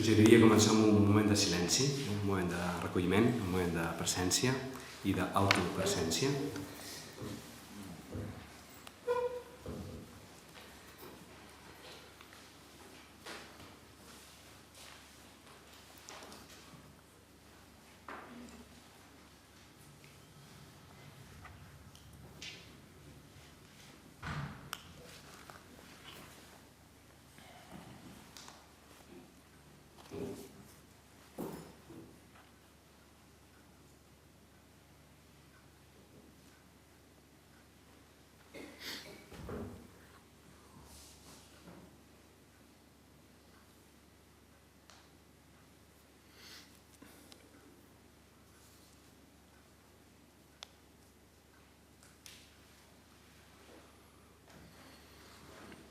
Suggeriria començar amb un moment de silenci, un moment de recolliment, un moment de presència i d'autopresència.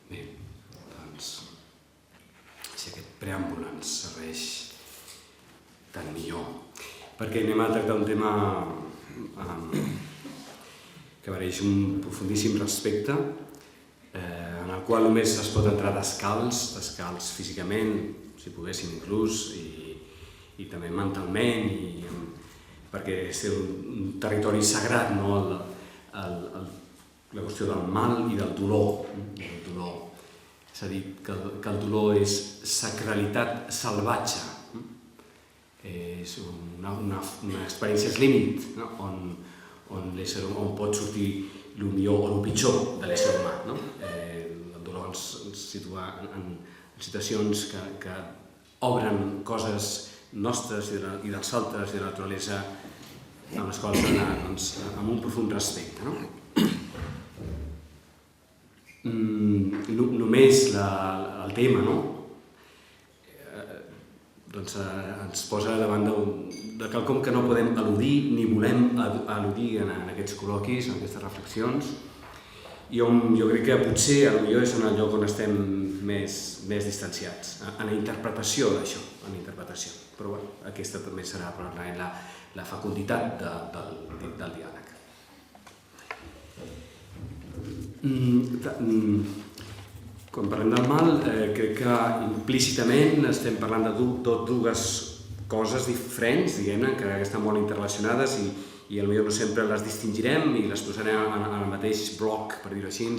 Bé, doncs, si aquest preàmbul ens serveix tant millor, perquè anem a tractar un tema que mereix un profundíssim respecte, en el qual només es pot entrar descalç físicament, si poguéssim inclús, i també mentalment, perquè és un territori sagrat, no? La qüestió del mal i del dolor. S'ha dit que el dolor és sacralitat salvatge, és una experiència límit, no? on pot sortir el millor o el pitjor de l'ésser humà. No? El dolor ens situa en situacions que obren coses nostres i dels altres i de la naturalesa, amb les quals anar amb un profund respecte. No? Només el tema, no? Doncs ens posa davant de quelcom que no podem eludir ni volem eludir en aquests col·loquis, en aquestes reflexions, i on jo crec que potser potser és en el lloc on estem més distanciats, en la interpretació d'això, però bé, aquesta també serà probablement la fecunditat del diàleg. Quan parlem del mal, crec que implícitament estem parlant de dues coses diferents, diguem-ne, que estan molt interrelacionades i potser no sempre les distingirem i les posarem en el mateix bloc, per dir-ho així,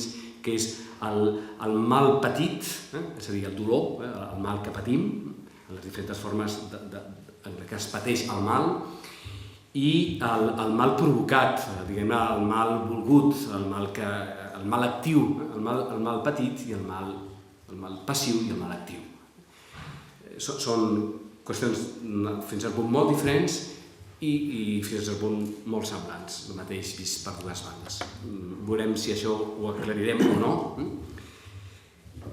que és el mal petit, és a dir, el dolor, el mal que patim, en les diferents formes en què es pateix el mal, i el mal provocat, diguem-ne, el mal volgut, el mal actiu, el mal petit i el mal passiu i el mal actiu. Són qüestions fins al punt molt diferents i fins al punt molt semblants, el mateix vist per dues bandes. Veurem si això ho aclarirem o no,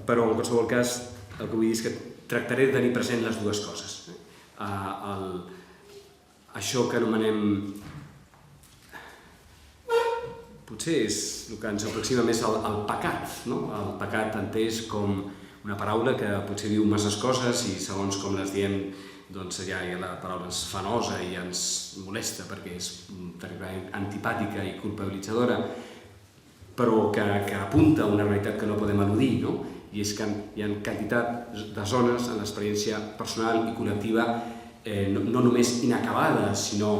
però en qualsevol cas el que vull dir és que tractaré de tenir present les dues coses. Això que anomenem, potser és el que ens aproxima més al pecat, no? El pecat entès com una paraula que potser diu masses coses i segons com les diem, doncs ja la paraula ens fa nosa i ens molesta perquè és terriblement antipàtica i culpabilitzadora, però que apunta a una realitat que no podem eludir, no? I és que hi ha quantitat de zones en l'experiència personal i col·lectiva no només inacabades, sinó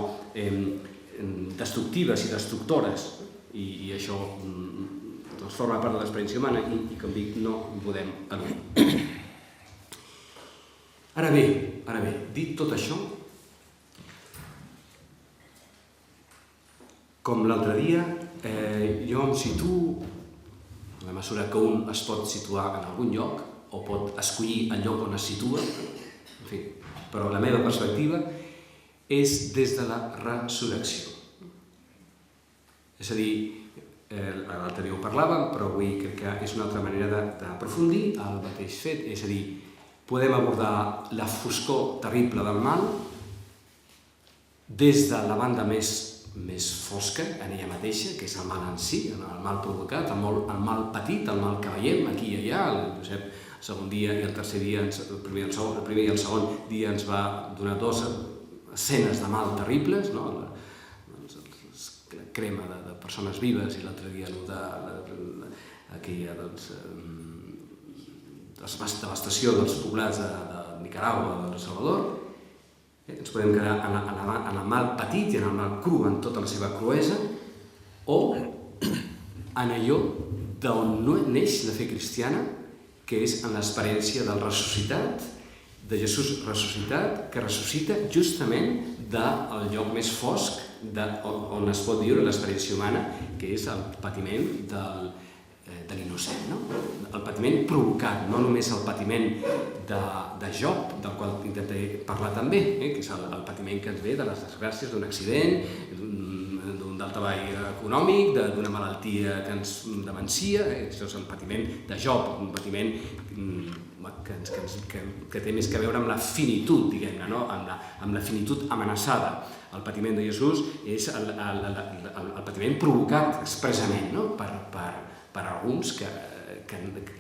destructives i destructores, i això forma part de l'experiència humana i, com dic, no ho podem eludir. Ara bé, dit tot això, com l'altre dia, jo em situo, en la mesura que un es pot situar en algun lloc, o pot escollir el lloc on es situa, en fi, però la meva perspectiva és des de la resurrecció. És a dir, l'altre dia ho parlàvem, però avui crec que és una altra manera d'aprofundir el mateix fet, és a dir, podem abordar la foscor terrible del mal des de la banda més fosca en ella mateixa, que és el mal en si, el mal provocat, el mal petit, el mal que veiem aquí i allà. El Josep, el segon dia i el tercer dia, el primer i el segon dia ens va donar dues escenes de mal terribles, no? La crema de persones vives i l'altre dia aquella devastació dels poblats Nicaragua o del Salvador, ens podem quedar en el mal petit i en el mal cru, en tota la seva cruesa, o en allò d'on neix la fe cristiana, que és en l'experiència del ressuscitat, de Jesús ressuscitat, que ressuscita justament del lloc més fosc on es pot viure l'experiència humana, que és el patiment de l'innocent, no? El patiment provocat, no només el patiment de Job, del qual intentaré parlar també, que és el patiment que ens ve de les desgràcies d'un accident, d'un daltavall econòmic, d'una malaltia que ens demencia. Això és el patiment de Job, un patiment que té més que veure amb la finitud, diguem-ne, no? Amb la finitud amenaçada. El patiment de Jesús és el patiment provocat expressament, no? Per alguns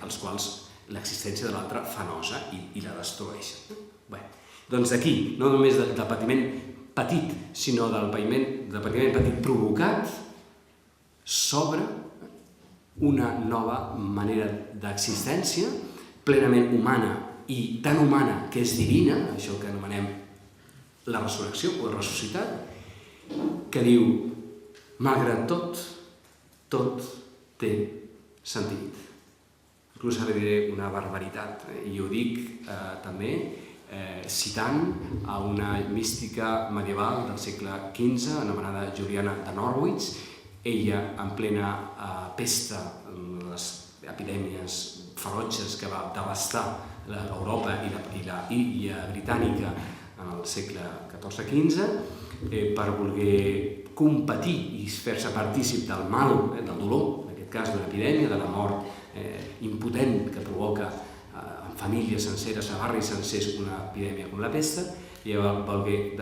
als quals l'existència de l'altre fa nosa i la destrueix. Bé, doncs d'aquí, no només del patiment petit, sinó del patiment petit provocat, s'obre una nova manera d'existència plenament humana i tan humana que és divina, això que anomenem la resurrecció o el ressuscitat, que diu, malgrat tot, tot té sentit. Inclús ara diré una barbaritat, i ho dic també citant a una mística medieval del segle XV anomenada Juliana de Norwich. Ella, en plena pesta, les epidèmies ferotges que va devastar l'Europa i l'illa britànica en el segle XIV-XV, per voler competir i fer-se partícip del mal, del dolor, en aquest cas d'una epidèmia, de la mort impotent que provoca en famílies senceres, a barris sencers, una epidèmia com la pesta, i va voler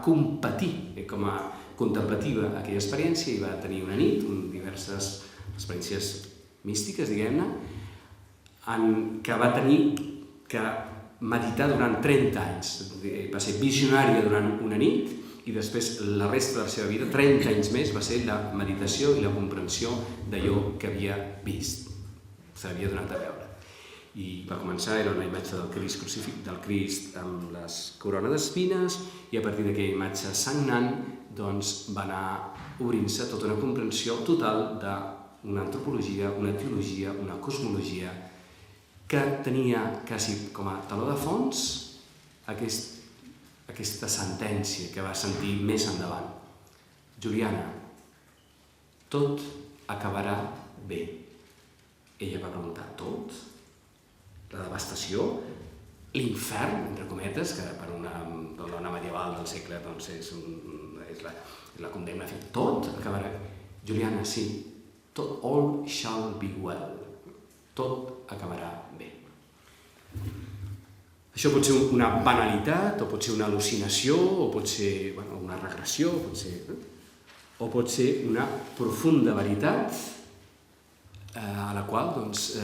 competir com a contemplativa aquella experiència i va tenir una nit, diverses experiències místiques, diguem-ne, que va tenir que meditar durant 30 anys. Va ser visionària durant una nit i després la resta de la seva vida, 30 anys més, va ser la meditació i la comprensió d'allò que havia vist, s'havia donat a veure. I va començar, era una imatge del Crist amb les corones d'espines, i a partir d'aquella imatge sagnant doncs va anar obrint-se tota una comprensió total d'una antropologia, una teologia, una cosmologia que tenia quasi com a taló de fons aquesta sentència que va sentir més endavant. Juliana, tot acabarà bé. Ella va preguntar, tot? La devastació? L'infern, entre cometes, que per una dona medieval del segle doncs és la condemna a fer. Tot acabarà bé. Juliana, sí, tot, all shall be well. Tot acabarà bé. Això pot ser una banalitat, o pot ser una al·lucinació, o pot ser una regressió, o pot ser una profunda veritat a la qual ens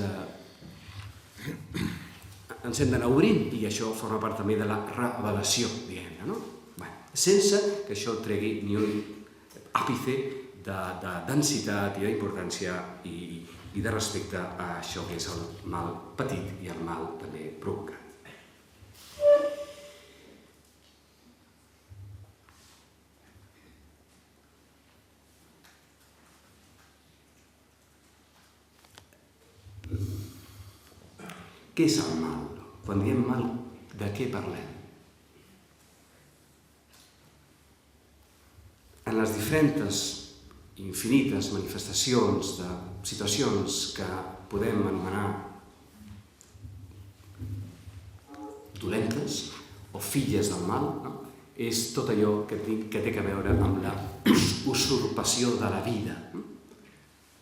hem d'anar obrint, i això forma part també de la revelació, diguem-ne, no? Sense que això tregui ni un àpice de densitat i d'importància i de respecte a això que és el mal petit i el mal també provocat. Què és el mal? Quan diem mal, de què parlem? En les diferents infinites manifestacions de situacions que podem anomenar dolentes o filles del mal, és tot allò que té a veure amb la usurpació de la vida,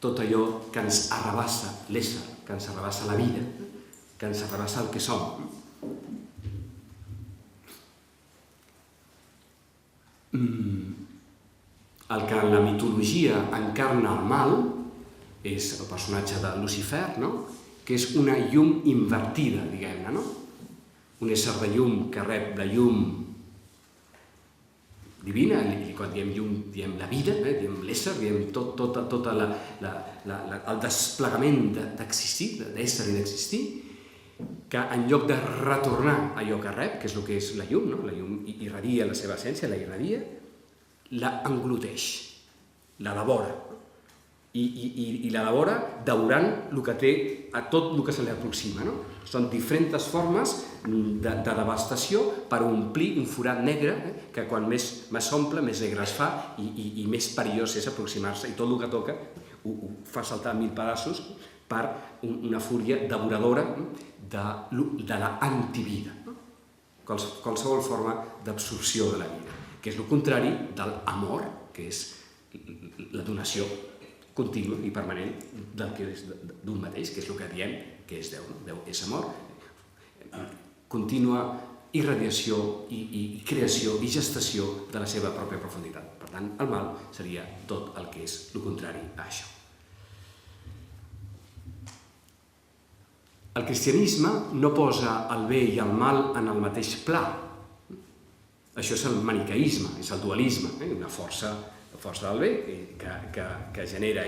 tot allò que ens arrabassa l'ésser, que ens arrabassa la vida, que ens arrabassa el que som. El que en la mitologia encarna el mal és el personatge de Lucifer, que és una llum invertida, diguem-ne, no? Un ésser de llum que rep la llum divina, i quan diem llum diem la vida, diem l'ésser, diem tot el desplegament d'existir, d'ésser i d'existir, que en lloc de retornar allò que rep, que és el que és la llum, la llum irradia la seva essència, la irradia, la engluteix, la devora. I la devora devorant el que té a tot el que se li aproxima. Són diferents formes de devastació per omplir un forat negre que quan més s'omple, més negre es fa i més perillós és aproximar-se. I tot el que toca ho fa saltar a 1000 pedaços per una fúria devoradora de l'antivida. Qualsevol forma d'absorció de la vida, que és el contrari de l'amor, que és la donació contínua i permanent del que és d'un mateix, que és el que diem que és Déu. Déu és amor, contínua irradiació i creació i gestació de la seva pròpia profunditat. Per tant, el mal seria tot el que és el contrari a això. El cristianisme no posa el bé i el mal en el mateix pla. Això és el maniqueisme, és el dualisme, una força del bé que genera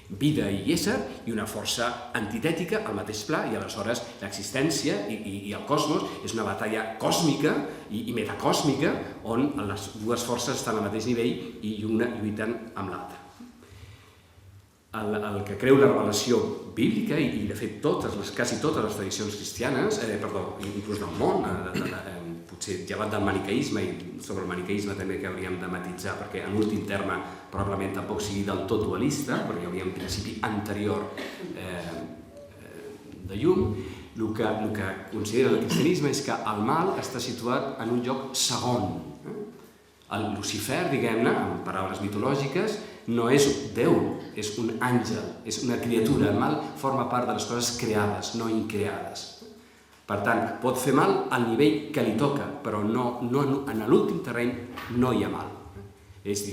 vida i ésser i una força antitètica al mateix pla i aleshores l'existència i el cosmos és una batalla còsmica i metacòsmica on les dues forces estan al mateix nivell i una lluiten amb l'altra. El que creu la revelació bíblica i de fet quasi totes les tradicions cristianes, inclús del món, potser llevat del maniqueisme i sobre el maniqueisme també que hauríem de matisar perquè en últim terme probablement tampoc sigui del tot dualista perquè hi hauria un principi anterior de llum. El que considera el cristianisme és que el mal està situat en un lloc segon. El Lucifer, diguem-ne, en paraules mitològiques, no és Déu, és un àngel, és una criatura. El mal forma part de les coses creades, no increades. Per tant, pot fer mal al nivell que li toca, però en l'últim terreny no hi ha mal. És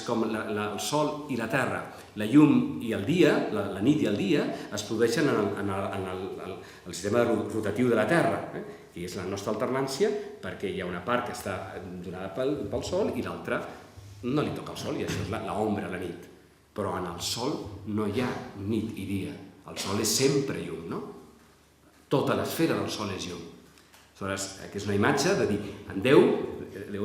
com el sol i la terra. La llum i el dia, la nit i el dia, es produeixen en el sistema rotatiu de la Terra, i és la nostra alternància perquè hi ha una part que està donada pel sol i l'altra no li toca el sol, i això és l'ombra, la nit. Però en el sol no hi ha nit i dia. El sol és sempre llum, no? Tota l'esfera del sol és llum. Aleshores, que és una imatge de dir, en Déu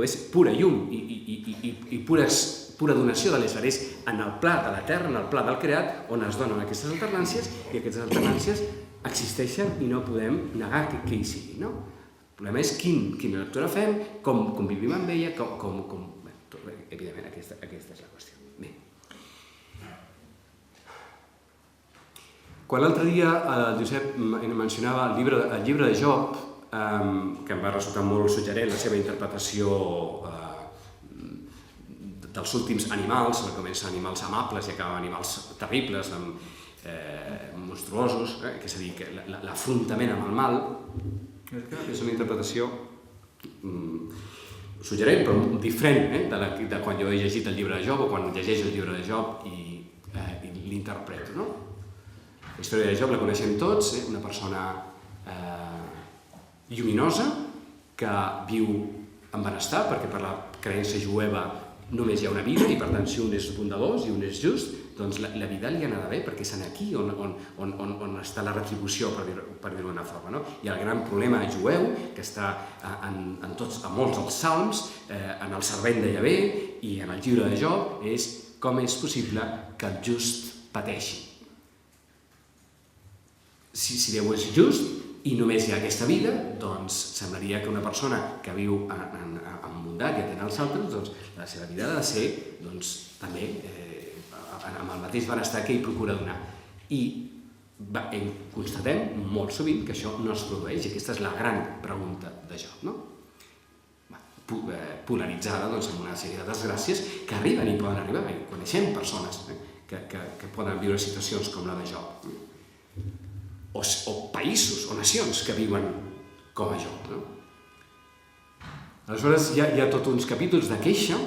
és pura llum i pura donació de l'ésser. És en el pla de la Terra, en el pla del creat, on es donen aquestes alternàncies i aquestes alternàncies existeixen i no podem negar que hi sigui. El problema és quina lectura fem, com vivim amb ella, evidentment aquesta és la qüestió. Bé. Quan l'altre dia el Josep mencionava el llibre de Job, que em va resultar molt suggerent la seva interpretació dels últims animals, que comença animals amables i acaba animals terribles, monstruosos, que és a dir, l'afrontament amb el mal, és una interpretació suggerent, però diferent de quan jo he llegit el llibre de Job o quan llegeix el llibre de Job i l'interpreto. La història de Job la coneixem tots, una persona lluminosa que viu en benestar, perquè per la creença jueva només hi ha una vida i per tant si un és bondadós i un és just, doncs la vida li ha anat bé perquè és aquí on està la retribució, per dir-ho d'una forma. I el gran problema jueu, que està en molts dels salms, en el servent de Yahvé i en el llibre de Job, és com és possible que el just pateixi. Si Déu és just i només hi ha aquesta vida, doncs semblaria que una persona que viu en bondat i atén als altres, doncs la seva vida ha de ser també amb el mateix benestar que ell procura donar. I constatem molt sovint que això no es produeix, i aquesta és la gran pregunta de Job, polaritzada amb una sèrie de desgràcies que arriben i poden arribar. Coneixem persones que poden viure situacions com la de Job, o països o nacions que viuen com a Job. Aleshores hi ha tots uns capítols de queixa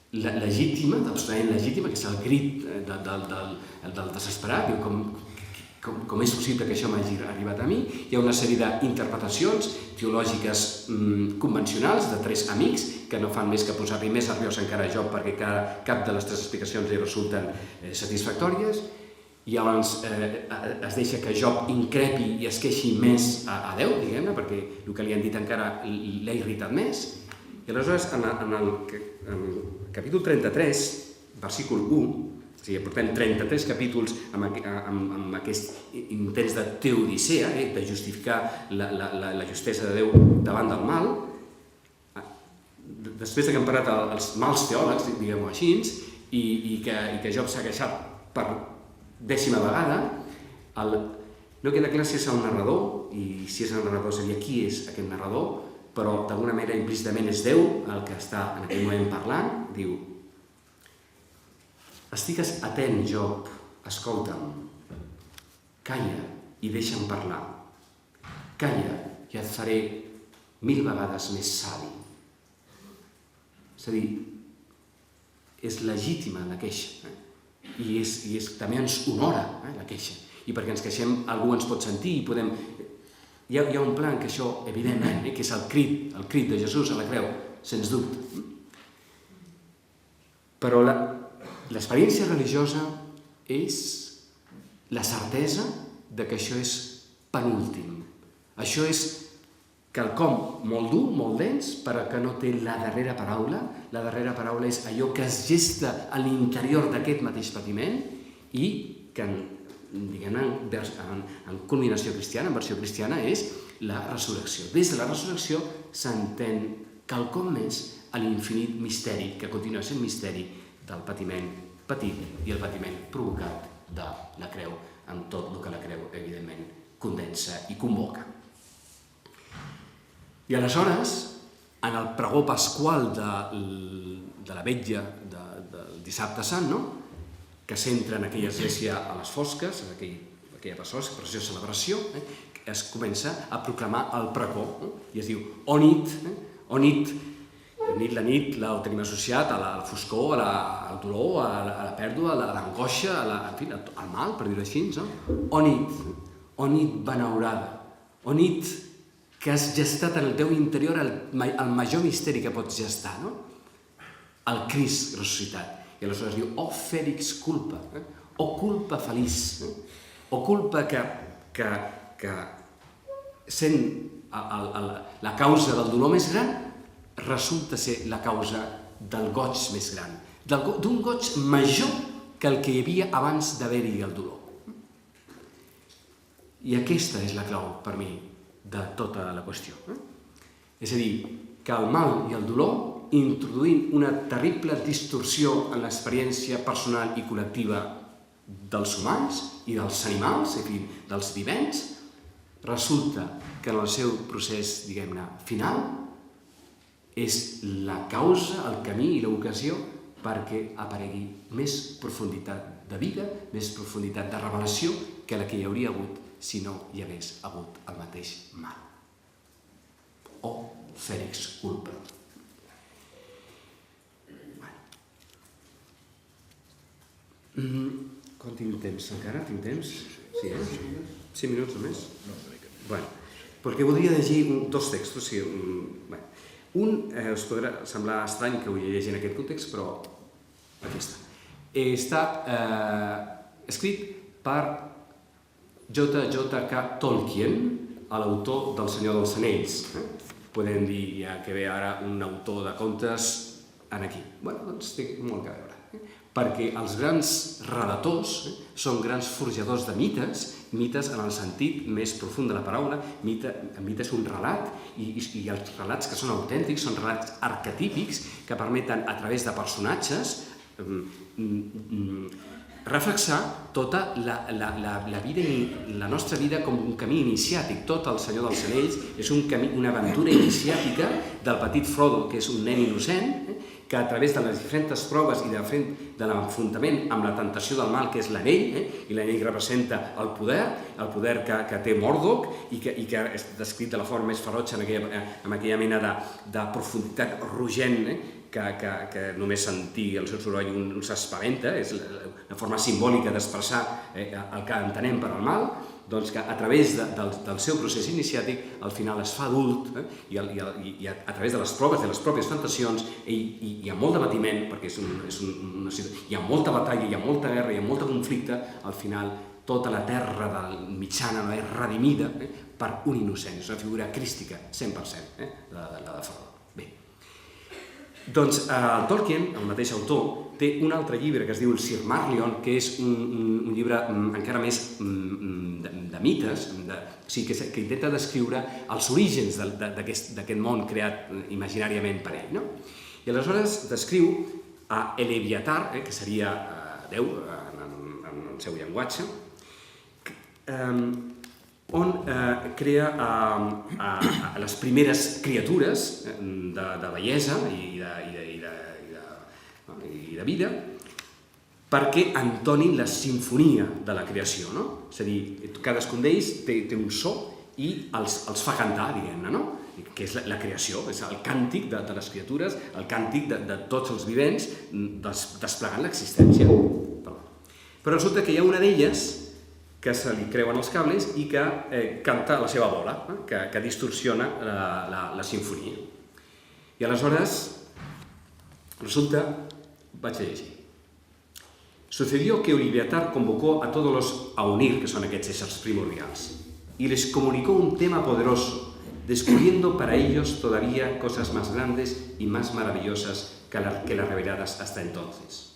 legítima, absolutament legítima, que és el crit del desesperat, com és possible que això m'hagi arribat a mi. Hi ha una sèrie d'interpretacions teològiques convencionals de tres amics que no fan més que posar-li més nerviós encara a Job perquè cap de les tres explicacions li resulten satisfactòries. i llavors es deixa que Job increpi i es queixi més a Déu, diguem-ne, perquè el que li han dit encara l'ha irritat més. I aleshores, en el capítol 33, versícul 1, o sigui, portem 33 capítols amb aquest intents de teodicea, de justificar la justesa de Déu davant del mal. Després que han parat els mals teòlegs, diguem-ho així, i que Job s'ha queixat per 10ª vegada, no queda clar si és el narrador, i si és el narrador seria qui és aquest narrador, però d'alguna manera implícitament és Déu el que està en aquell moment parlant. Diu: estigues atent, Job, escolta'm, calla i deixa'm parlar. Calla i et faré 1000 vegades més savi. És a dir, és legítima la queixa, i també ens honora la queixa. I perquè ens queixem, algú ens pot sentir i podem... Hi ha un plan que això, evidentment, que és el crit de Jesús a la creu, sens dubte. Però l'experiència religiosa és la certesa de que això és penúltim. Això és quelcom molt dur, molt dens, però que no té la darrera paraula. La darrera paraula és allò que es gesta a l'interior d'aquest mateix patiment i que, diguem-ne, en culminació cristiana, en versió cristiana, és la resurrecció. Des de la resurrecció s'entén quelcom més a l'infinit misteri, que continua sent misteri, del patiment patit i el patiment provocat de la creu, amb tot el que la creu, evidentment, condensa i convoca. I aleshores, en el pregó pasqual de la vetlla del dissabte sant, que s'entra en aquella església a les fosques, en aquella preciosa celebració, es comença a proclamar el pregó, i es diu: o nit, la nit la tenim associat a la foscor, al dolor, a la pèrdua, a l'angoixa, al mal, per dir-ho així. O nit benaurada, o nit que has gestat en el teu interior el major misteri que pots gestar, el Crist ressuscitat. I aleshores diu: o fèlix culpa, o culpa feliç, o culpa que sent la causa del dolor més gran, resulta ser la causa del goig més gran, d'un goig major que el que hi havia abans d'haver-hi el dolor. I aquesta és la clau, per mi, de tota la qüestió. És a dir, que el mal i el dolor, introduint una terrible distorsió en l'experiència personal i col·lectiva dels humans i dels animals, és a dir, dels vivents, resulta que en el seu procés, diguem-ne, final, és la causa, el camí i l'ocasió perquè aparegui més profunditat de vida, més profunditat de revelació que la que hi hauria hagut si no hi hagués hagut el mateix mal. O fèlix culpa. Com tinc temps encara? Tinc temps? Sí, 5 minuts només? Bé, perquè voldria llegir 2 textos. Un us podrà semblar estrany que ho llegeixi en aquest context, però aquí està. Està escrit per J.K. Tolkien, l'autor del Senyor dels Anells. Podem dir ja que ve ara un autor de contes aquí. Bé, doncs té molt a veure. Perquè els grans relators són grans forjadors de mites, mites en el sentit més profund de la paraula. Mite és un relat, i els relats que són autèntics són relats arquetípics que permeten, a través de personatges, reflexar tota la vida, la nostra vida com un camí iniciàtic. Tot el Senyor dels Anells és una aventura iniciàtica del petit Frodo, que és un nen innocent, que a través de les diferents proves i de l'enfrontament amb la tentació del mal, que és l'anell, i l'anell representa el poder que té Mordor i que és descrit de la forma més ferotge amb aquella mena de profunditat rogent, que només sentir el seu soroll un s'espaventa, és una forma simbòlica d'expressar el que entenem per al mal. doncs que a través del seu procés iniciàtic al final es fa adult, i a través de les proves, de les pròpies tentacions, hi ha molt d'abatiment, perquè hi ha molta batalla, hi ha molta guerra, hi ha molt conflicte, al final tota la terra mitjana no és redimida per un innocent, és una figura crística, 100%, la de Frodo. Bé, doncs Tolkien, el mateix autor, té un altre llibre que es diu el Silmarillion, que és un llibre encara més de mites, que intenta descriure els orígens d'aquest món creat imaginàriament per ell. I aleshores descriu a Eleviatar, que seria Déu en el seu llenguatge, on crea les primeres criatures de bellesa i de vida perquè entonin la sinfonia de la creació. És a dir, cadascun d'ells té un so i els fa cantar, diguem-ne, que és la creació, és el càntic de les criatures, el càntic de tots els vivents desplegant l'existència. Però resulta que hi ha una d'elles que se li creuen els cables i que canta la seva bola, que distorsiona la sinfonia. I aleshores resulta, vaig a llegir. Sucedió que Oliviatar convocó a todos los Aunir, que son aquests éssers primordials, y les comunicó un tema poderoso, descubriendo para ellos todavía cosas más grandes y más maravillosas que las reveladas hasta entonces.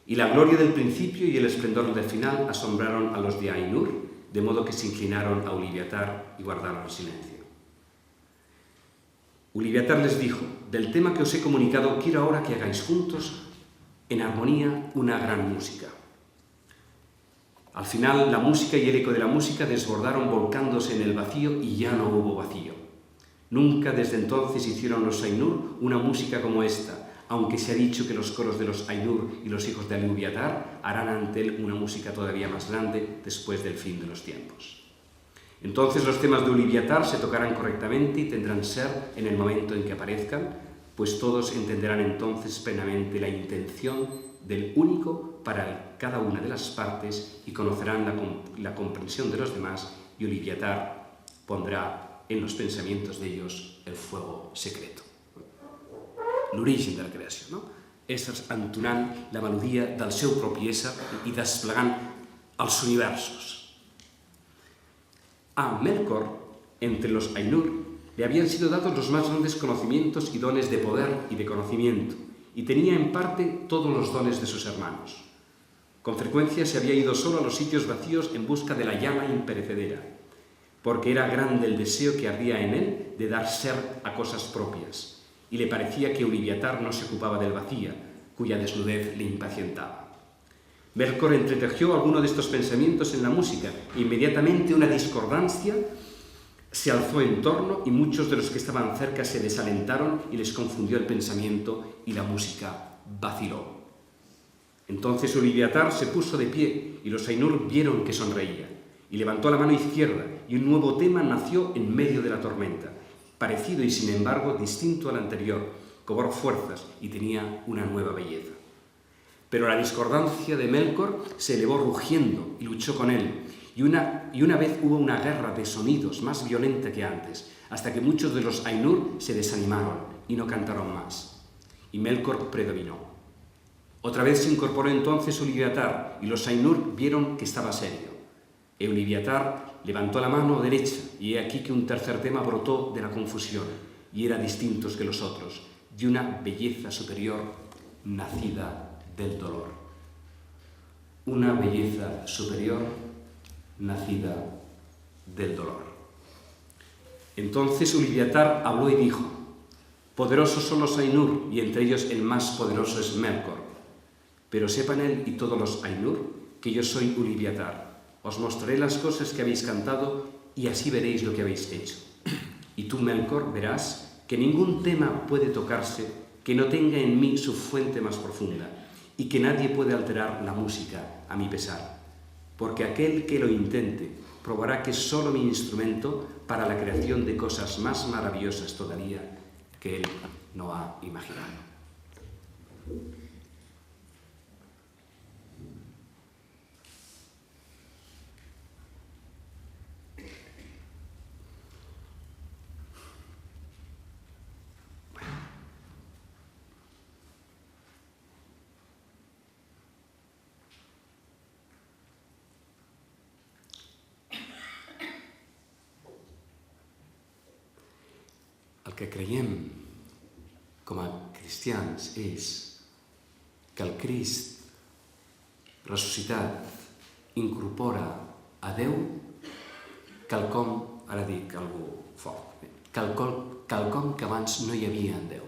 Y la gloria del principio y el esplendor del final asombraron a los de Ainur, de modo que se inclinaron a Oliviatar y guardaron silencio. Oliviatar les dijo: del tema que os he comunicado quiero ahora que hagáis juntos en armonía una gran música. Al final la música y el eco de la música desbordaron volcándose en el vacío y ya no hubo vacío. Nunca desde entonces hicieron los Ainur una música como esta, aunque se ha dicho que los coros de los Ainur y los hijos de Ilúvatar harán ante él una música todavía más grande después del fin de los tiempos. Entonces los temas de Ilúvatar se tocarán correctamente y tendrán ser en el momento en que aparezcan, pues todos entenderán entonces plenamente la intención del único para cada una de las partes y conocerán la comprensión de los demás, y Ilúvatar pondrà en los pensamientos de ellos el fuego secreto. L'origen de la creació, éssers entonant la melodia del seu propi ésser i desplegant els universos. A Melkor, entre los Ainur, le habían sido dados los más grandes conocimientos y dones de poder y de conocimiento, y tenía en parte todos los dones de sus hermanos. Con frecuencia se había ido solo a los sitios vacíos en busca de la llama imperecedera, porque era grande el deseo que ardía en él de dar ser a cosas propias, y le parecía que Ilúvatar no se ocupaba del vacío, cuya desnudez le impacientaba. Melkor entretejió alguno de estos pensamientos en la música, e inmediatamente una discordancia se alzó en torno y muchos de los que estaban cerca se desalentaron y les confundió el pensamiento y la música vaciló. Entonces Ilúvatar se puso de pie y los Ainur vieron que sonreía, y levantó la mano izquierda y un nuevo tema nació en medio de la tormenta, parecido y sin embargo distinto al anterior, cobró fuerzas y tenía una nueva belleza. Pero la discordancia de Melkor se elevó rugiendo y luchó con él, y una vez hubo una guerra de sonidos más violenta que antes, hasta que muchos de los Ainur se desanimaron y no cantaron más, y Melkor predominó. Otra vez se incorporó entonces Ilúvatar, y los Ainur vieron que estaba serio. Ilúvatar levantó la mano derecha, y he aquí que un tercer tema brotó de la confusión, y era distinto que los otros, de una belleza superior nacida del dolor. Una belleza superior nacida del dolor. Entonces Ilúvatar habló y dijo: poderosos son los Ainur, y entre ellos el más poderoso es Melkor. Pero sepan él y todos los Ainur que yo soy Ilúvatar. Os mostraré las cosas que habéis cantado y así veréis lo que habéis hecho. Y tú, Melkor, verás que ningún tema puede tocarse que no tenga en mí su fuente más profunda, y que nadie puede alterar la música a mi pesar, porque aquel que lo intente probará que es solo mi instrumento para la creación de cosas más maravillosas todavía que él no ha imaginado. que creiem com a cristians és que el Crist ressuscitat incorpora a Déu quelcom, ara dic algú fort, quelcom que abans no hi havia en Déu,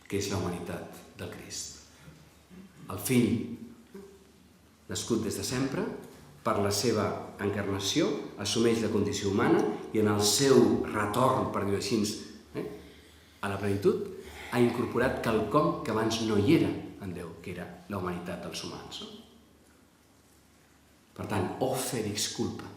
que és la humanitat del Crist. El fill, nascut des de sempre, per la seva encarnació, assumeix la condició humana i en el seu retorn, per dir-ho així, a la plenitud, ha incorporat quelcom que abans no hi era en Déu, que era la humanitat dels humans. Per tant, Felix culpa.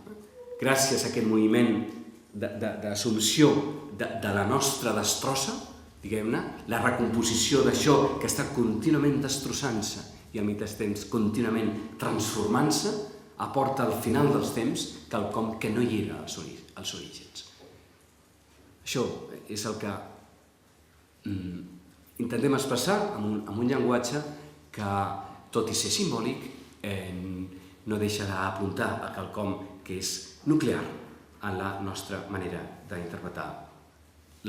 Gràcies a aquest moviment d'assumpció de la nostra destrossa, diguem-ne, la recomposició d'això que està contínuament destrossant-se i al mateix temps contínuament transformant-se, aporta al final dels temps quelcom que no hi era als orígens. Això és el que intentem expressar amb un llenguatge que, tot i ser simbòlic, no deixa d'apuntar a quelcom que és nuclear en la nostra manera d'interpretar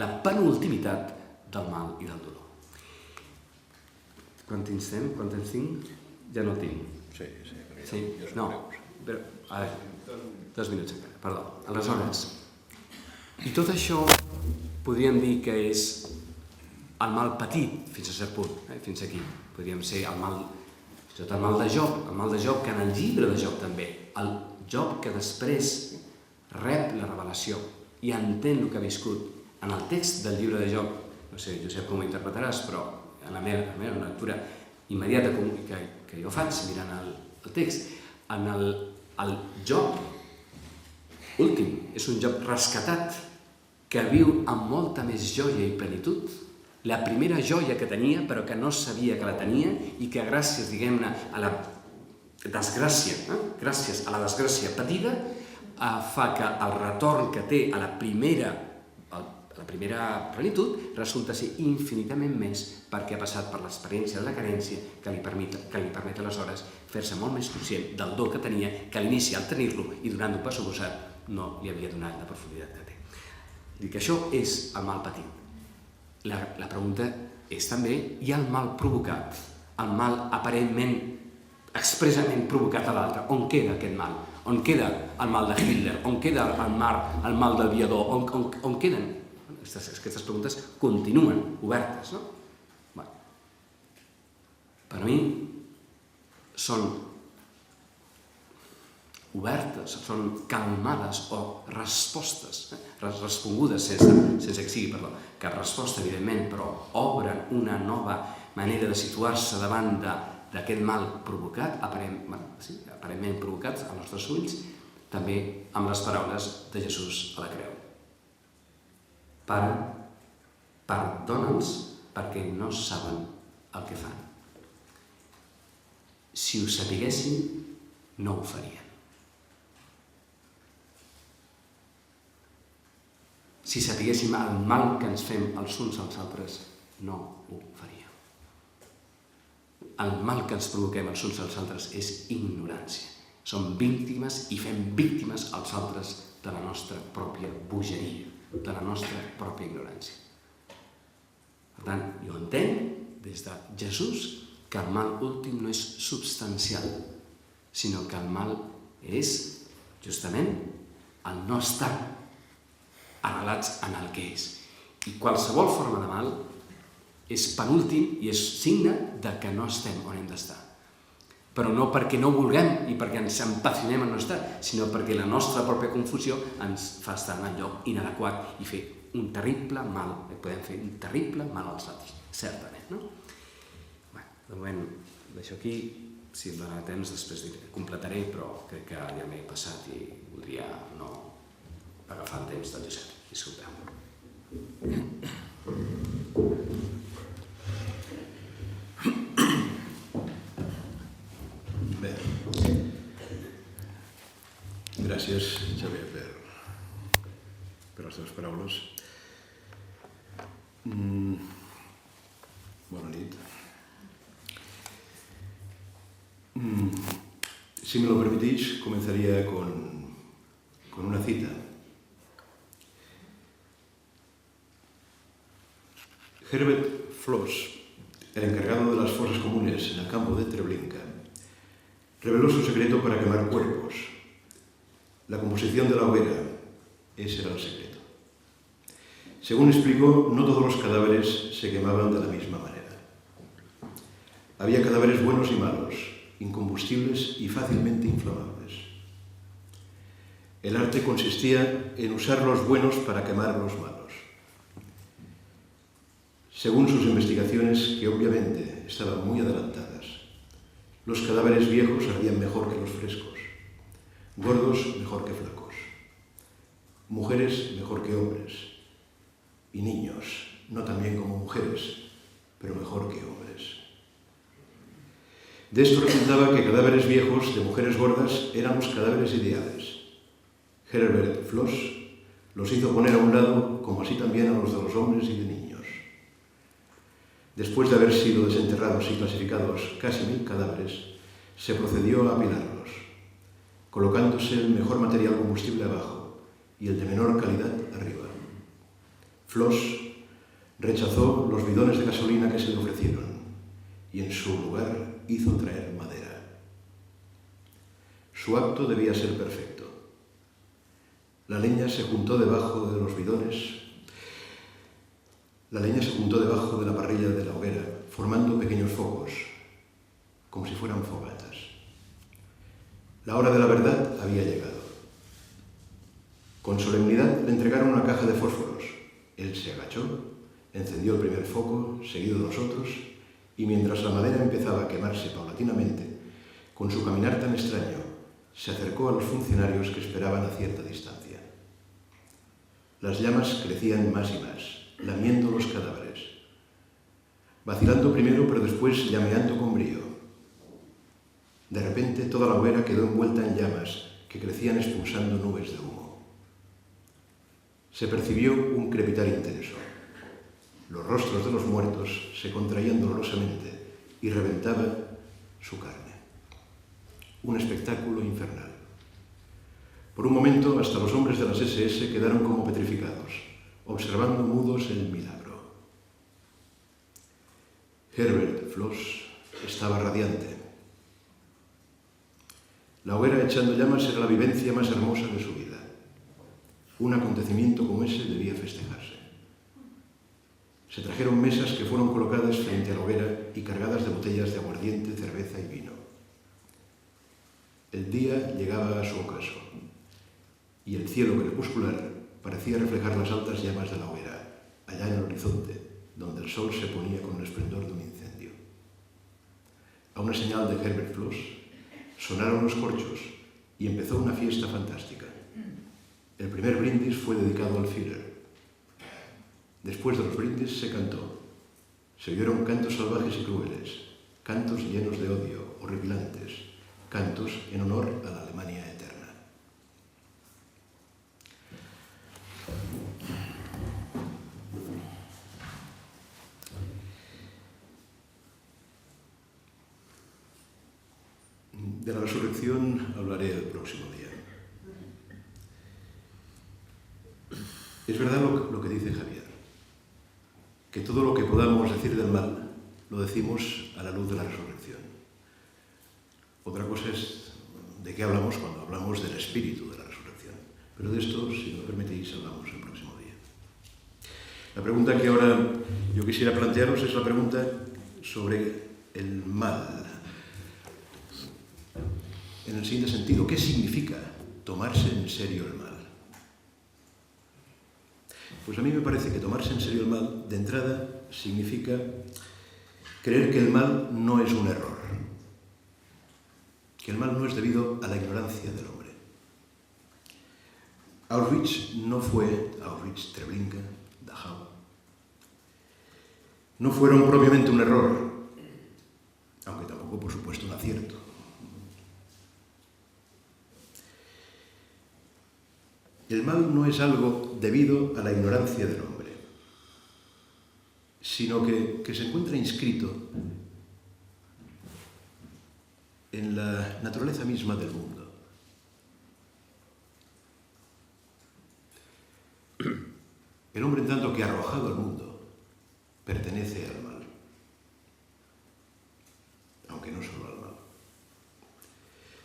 la penultimitat del mal i del dolor. Quant temps tinc? Ja no el tinc. Sí? No, però, a veure, 2 minuts encara, perdó. Aleshores, i tot això podríem dir que és el mal petit, fins a cert punt, fins aquí. Podríem ser el mal de Job, que en el llibre de Job també, el Job que després rep la revelació i entén el que ha viscut en el text del llibre de Job. No sé, Josep, com ho interpretaràs, però en la meva lectura immediata que jo faig mirant el text, en el Job últim és un Job rescatat que viu amb molta més joia i plenitud, la primera joia que tenia però que no sabia que la tenia i que gràcies, diguem-ne, a la desgràcia, gràcies a la desgràcia patida, fa que el retorn que té a la primera plenitud resulta ser infinitament més perquè ha passat per l'experiència de la carència que li permet aleshores fer-se molt més conscient del do que tenia, que a l'inici, al tenir-lo i donant-ho per suposat, no li havia donat la profunditat que té. Dic que això és el mal petit. La pregunta és també, hi ha el mal provocat, el mal aparentment, expressament provocat a l'altre. On queda aquest mal? On queda el mal de Hitler? On queda el mal del aviador? On queden? Aquestes preguntes continuen obertes, no? Per a mi són obertes, són calmades o respostes, respongudes sense que sigui cap resposta, evidentment, però obren una nova manera de situar-se davant d'aquest mal provocat, aparentment provocat als nostres ulls, també amb les paraules de Jesús a la creu. Pare, perdona'ls perquè no saben el que fan. Si ho sapiguessin, no ho farien. Si sapiguéssim el mal que ens fem els uns als altres, no ho faríem. El mal que ens provoquem els uns als altres és ignorància. Som víctimes i fem víctimes als altres de la nostra pròpia bogeria, de la nostra pròpia ignorància. Per tant, jo entenc des de Jesús que el mal últim no és substancial, sinó que el mal és justament el no estar arrelats en el que és. I qualsevol forma de mal és penúltim i és signe de que no estem on hem d'estar. Però no perquè no vulguem i perquè ens empecinem en no estar, sinó perquè la nostra pròpia confusió ens fa estar en el lloc inadequat i fer un terrible mal, podem fer un terrible mal als altres, certament, no? De moment, deixo aquí, si em dóna temps després completaré, però crec que ja m'he passat i voldria no agafar el temps del Josep. Disculpeu. Bé, gràcies, Xavier, per les teves paraules. Bona nit. Si me lo permitís, comenzaría con una cita. Herbert Floss, el encargado de las fosas comunes en el campo de Treblinka, reveló su secreto para quemar cuerpos. La composición de la hoguera, ese era el secreto. Según explicó, no todos los cadáveres se quemaban de la misma manera. Había cadáveres buenos y malos, incombustibles y fácilmente inflamables. El arte consistía en usar los buenos para quemar los malos. Según sus investigaciones, que obviamente estaban muy adelantadas, los cadáveres viejos ardían mejor que los frescos, gordos mejor que flacos, mujeres mejor que hombres, y niños, no tan bien como mujeres, pero mejor que hombres. De esto resultaba que cadáveres viejos de mujeres gordas eran los cadáveres ideales. Herbert Floss los hizo poner a un lado, como así también a los de los hombres y de niños. Después de haber sido desenterrados y clasificados casi 1000 cadáveres, se procedió a apilarlos, colocándose el mejor material combustible abajo y el de menor calidad arriba. Floss rechazó los bidones de gasolina que se le ofrecieron y en su lugar hizo traer madera. Su acto debía ser perfecto. La leña se juntó debajo de los bidones. La leña se juntó debajo de la parrilla de la hoguera, formando pequeños focos, como si fueran fogatas. La hora de la verdad había llegado. Con solemnidad le entregaron una caja de fósforos. Él se agachó, encendió el primer foco, seguido de los otros, y mientras la madera empezaba a quemarse paulatinamente, con su caminar tan extraño, se acercó a los funcionarios que esperaban a cierta distancia. Las llamas crecían más y más, lamiendo los cadáveres, vacilando primero pero después llameando con brío. De repente toda la hoguera quedó envuelta en llamas que crecían expulsando nubes de humo. Se percibió un crepitar intenso. Los rostros de los muertos se contraían dolorosamente y reventaba su carne. Un espectáculo infernal. Por un momento, hasta los hombres de las SS quedaron como petrificados, observando mudos el milagro. Herbert Floss estaba radiante. La hoguera echando llamas era la vivencia más hermosa de su vida. Un acontecimiento como ese debía festejarse. Se trajeron mesas que fueron colocadas frente a la hoguera y cargadas de botellas de aguardiente, cerveza y vino. El día llegaba a su ocaso y el cielo crepuscular parecía reflejar las altas llamas de la hoguera, allá en el horizonte, donde el sol se ponía con el esplendor de un incendio. A una señal de Herbert Floss, sonaron los corchos y empezó una fiesta fantástica. El primer brindis fue dedicado al Führer. Después de los brindis se cantó. Se oyeron cantos salvajes y crueles, cantos llenos de odio, horripilantes, cantos en honor a la Alemania eterna. De la resurrección hablaré el próximo día. Es verdad lo que dice Javier, que todo lo que podamos decir del mal lo decimos a la luz de la resurrección. Otra cosa es de qué hablamos cuando hablamos del espíritu de la resurrección. Pero de esto, si me permitís, hablamos el próximo día. La pregunta que ahora yo quisiera plantearos es la pregunta sobre el mal. En el siguiente sentido, ¿qué significa tomarse en serio el mal? Pues a mí me parece que tomarse en serio el mal, de entrada, significa creer que el mal no es un error, que el mal no es debido a la ignorancia del hombre. Auschwitz no fue Auschwitz, Treblinka, Dachau. No fueron propiamente un error, aunque tampoco, por supuesto, un acierto. El mal no es algo debido a la ignorancia del hombre, sino que se encuentra inscrito en la naturaleza misma del mundo. El hombre, en tanto que arrojado al mundo, pertenece al mal, aunque no solo al mal.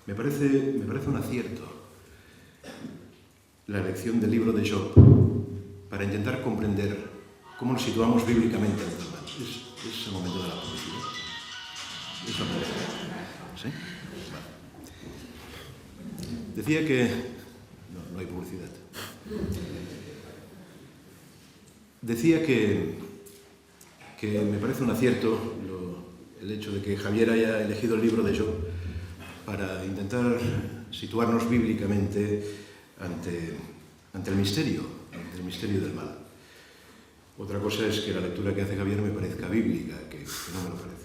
Me parece un acierto la elección del libro de Job para intentar comprender cómo nos situamos bíblicamente ante el mal. Es el momento de la publicidad. ¿Es la publicidad? ¿Sí? Vale. Decía que... No hay publicidad. Decía que me parece un acierto el hecho de que Javier haya elegido el libro de Job para intentar situarnos bíblicamente ante el misterio del mal. Otra cosa es que la lectura que hace Javier me parezca bíblica, que no me lo parece.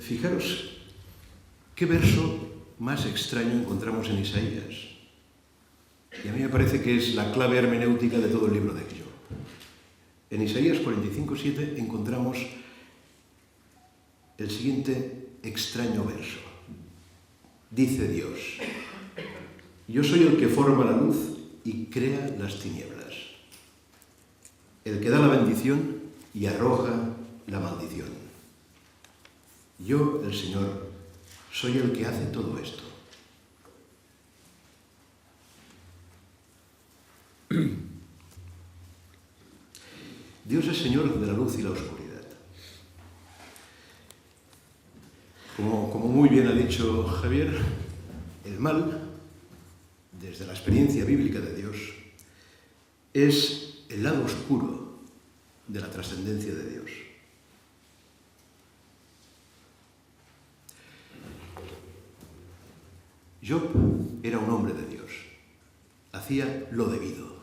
Fijaros qué verso más extraño encontramos en Isaías. Y a mí me parece que es la clave hermenéutica de todo el libro de Job. En Isaías 45:7 encontramos el siguiente extraño verso. Dice Dios: yo soy el que forma la luz y crea las tinieblas, el que da la bendición y arroja la maldición. Yo, el Señor, soy el que hace todo esto. Dios es Señor de la luz y la oscuridad. Como muy bien ha dicho Javier, el mal, desde la experiencia bíblica de Dios, es el lado oscuro de la trascendencia de Dios. Job era un hombre de Dios, hacía lo debido.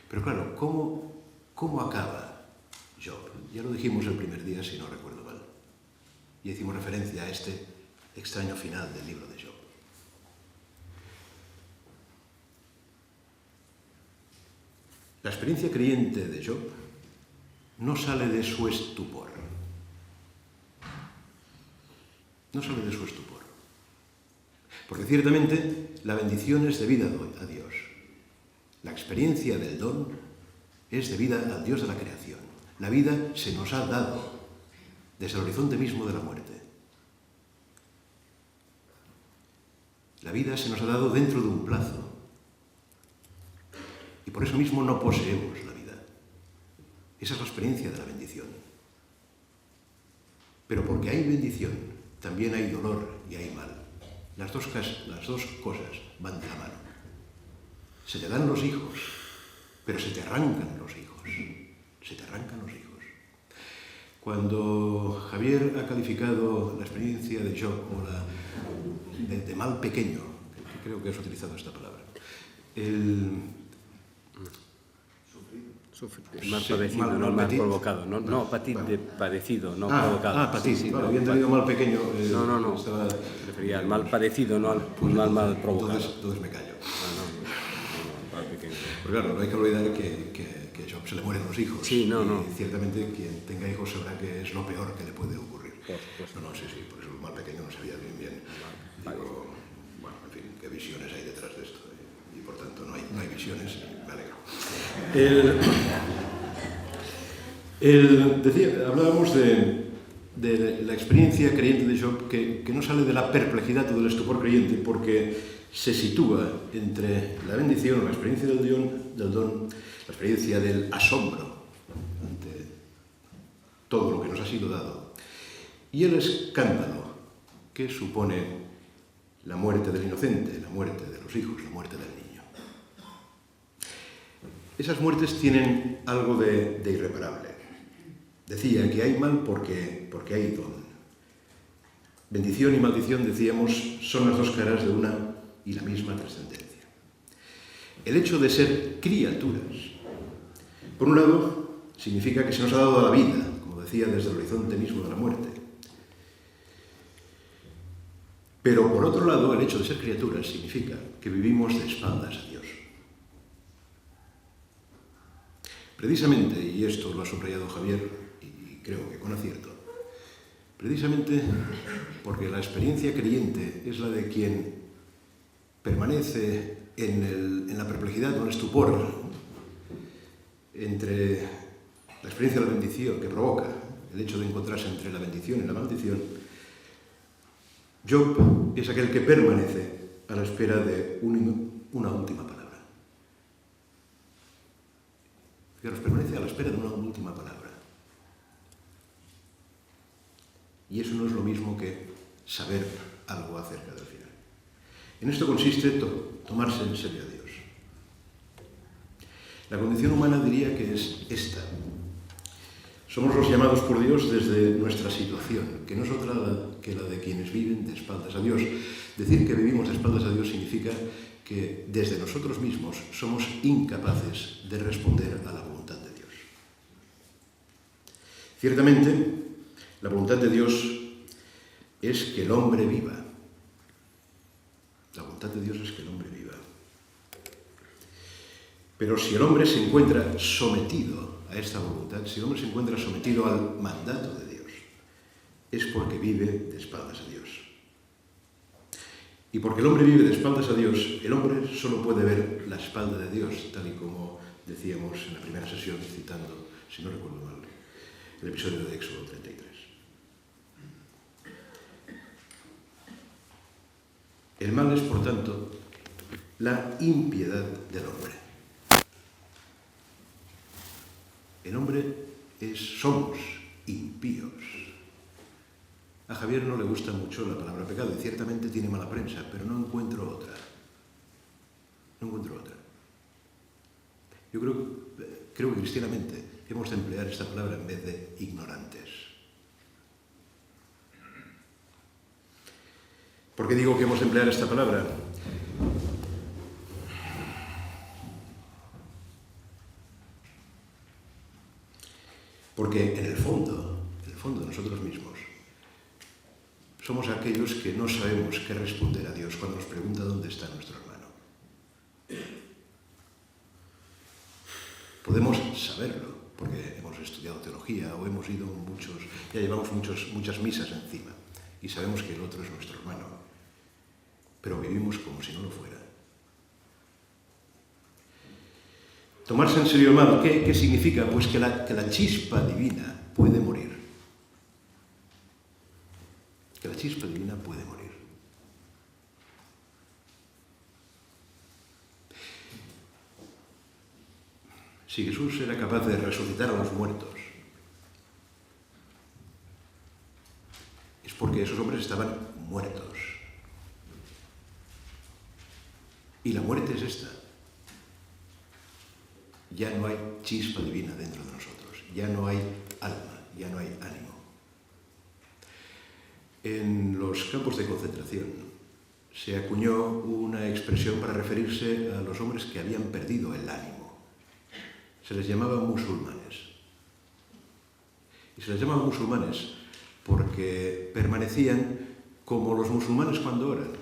Pero claro, ¿cómo acaba Job? Ya lo dijimos el primer día, si no recuerdo mal. Y hicimos referencia a este extraño final del libro de Job. La experiencia creyente de Job no sale de su estupor. No sale de su estupor. Porque ciertamente la bendición es debida a Dios. La experiencia del don es debida al Dios de la creación. La vida se nos ha dado desde el horizonte mismo de la muerte. La vida se nos ha dado dentro de un plazo. Y por eso mismo no poseemos la vida. Esa es la experiencia de la bendición. Pero porque hay bendición, también hay dolor y hay mal. Las dos cosas van de la mano. Se te dan los hijos, pero se te arrancan los hijos. Se te arrancan los hijos. Cuando Javier ha calificado la experiencia de Job como de mal pequeño, que creo que has utilizado esta palabra, el mal padecido, no mal provocado. No, padecido, no provocado. Patit, Sí, había entendido mal pequeño. No. Estaba... Prefería al mal padecido, no al mal provocado. Entonces me callo. No, mal pequeño. Pero claro, no hay que olvidar que a Job se le mueren los hijos. Sí, no. Y ciertamente quien tenga hijos sabrá que es lo peor que le puede ocurrir. Sí, por eso el mal pequeño no sabía bien. Digo, bueno, en fin, qué visiones hay detrás de esto. Y por tanto no hay visiones, me alegro. Hablábamos de la experiencia creyente de Job que no sale de la perplejidad o del estupor creyente porque se sitúa entre la bendición o la experiencia del don, la experiencia del asombro ante todo lo que nos ha sido dado y el escándalo que supone la muerte del inocente, la muerte de los hijos, la muerte del niño. Esas muertes tienen algo de irreparable. Decía que hay mal porque hay don. Bendición y maldición, decíamos, son las dos caras de una y la misma trascendencia. El hecho de ser criaturas, por un lado, significa que se nos ha dado la vida, como decía, desde el horizonte mismo de la muerte. Pero por otro lado, el hecho de ser criaturas significa que vivimos de espaldas a Dios. Precisamente, y esto lo ha subrayado Javier, y creo que con acierto, precisamente porque la experiencia creyente es la de quien permanece en la perplejidad o en el estupor entre la experiencia de la bendición que provoca el hecho de encontrarse entre la bendición y la maldición, Job es aquel que permanece a la espera de una última palabra. Fijaros, permanece a la espera de una última palabra. Y eso no es lo mismo que saber algo acerca del final. En esto consiste tomarse en serio a Dios. La condición humana diría que es esta. Somos los llamados por Dios desde nuestra situación, que no es otra que la de quienes viven de espaldas a Dios. Decir que vivimos de espaldas a Dios significa que desde nosotros mismos somos incapaces de responder a la voluntad de Dios. Ciertamente, la voluntad de Dios es que el hombre viva. La voluntad de Dios es que el hombre viva. Pero si el hombre se encuentra sometido a esta voluntad, si el hombre se encuentra sometido al mandato de Dios, es porque vive de espaldas a Dios. Y porque el hombre vive de espaldas a Dios, el hombre solo puede ver la espalda de Dios, tal y como decíamos en la primera sesión, citando, si no recuerdo mal, el episodio de Éxodo 33. El mal es, por tanto, la impiedad del hombre. El hombre somos impíos. A Javier no le gusta mucho la palabra pecado y ciertamente tiene mala prensa, pero no encuentro otra. No encuentro otra. Yo creo que cristianamente hemos de emplear esta palabra en vez de ignorantes. ¿Por qué digo que hemos de emplear esta palabra? Porque en el fondo nosotros mismos, somos aquellos que no sabemos qué responder a Dios cuando nos pregunta dónde está nuestro hermano. Podemos saberlo, porque hemos estudiado teología o hemos ido ya llevamos muchas misas encima y sabemos que el otro es nuestro hermano, pero vivimos como si no lo fuera. Tomarse en serio el mal, ¿qué significa? Pues que la chispa divina puede morir. Que la chispa divina puede morir. Si Jesús era capaz de resucitar a los muertos, es porque esos hombres estaban muertos. Y la muerte es esta. Ya no hay chispa divina dentro de nosotros, ya no hay alma, ya no hay ánimo. En los campos de concentración se acuñó una expresión para referirse a los hombres que habían perdido el ánimo. Se les llamaba musulmanes. Y se les llamaba musulmanes porque permanecían como los musulmanes cuando oran,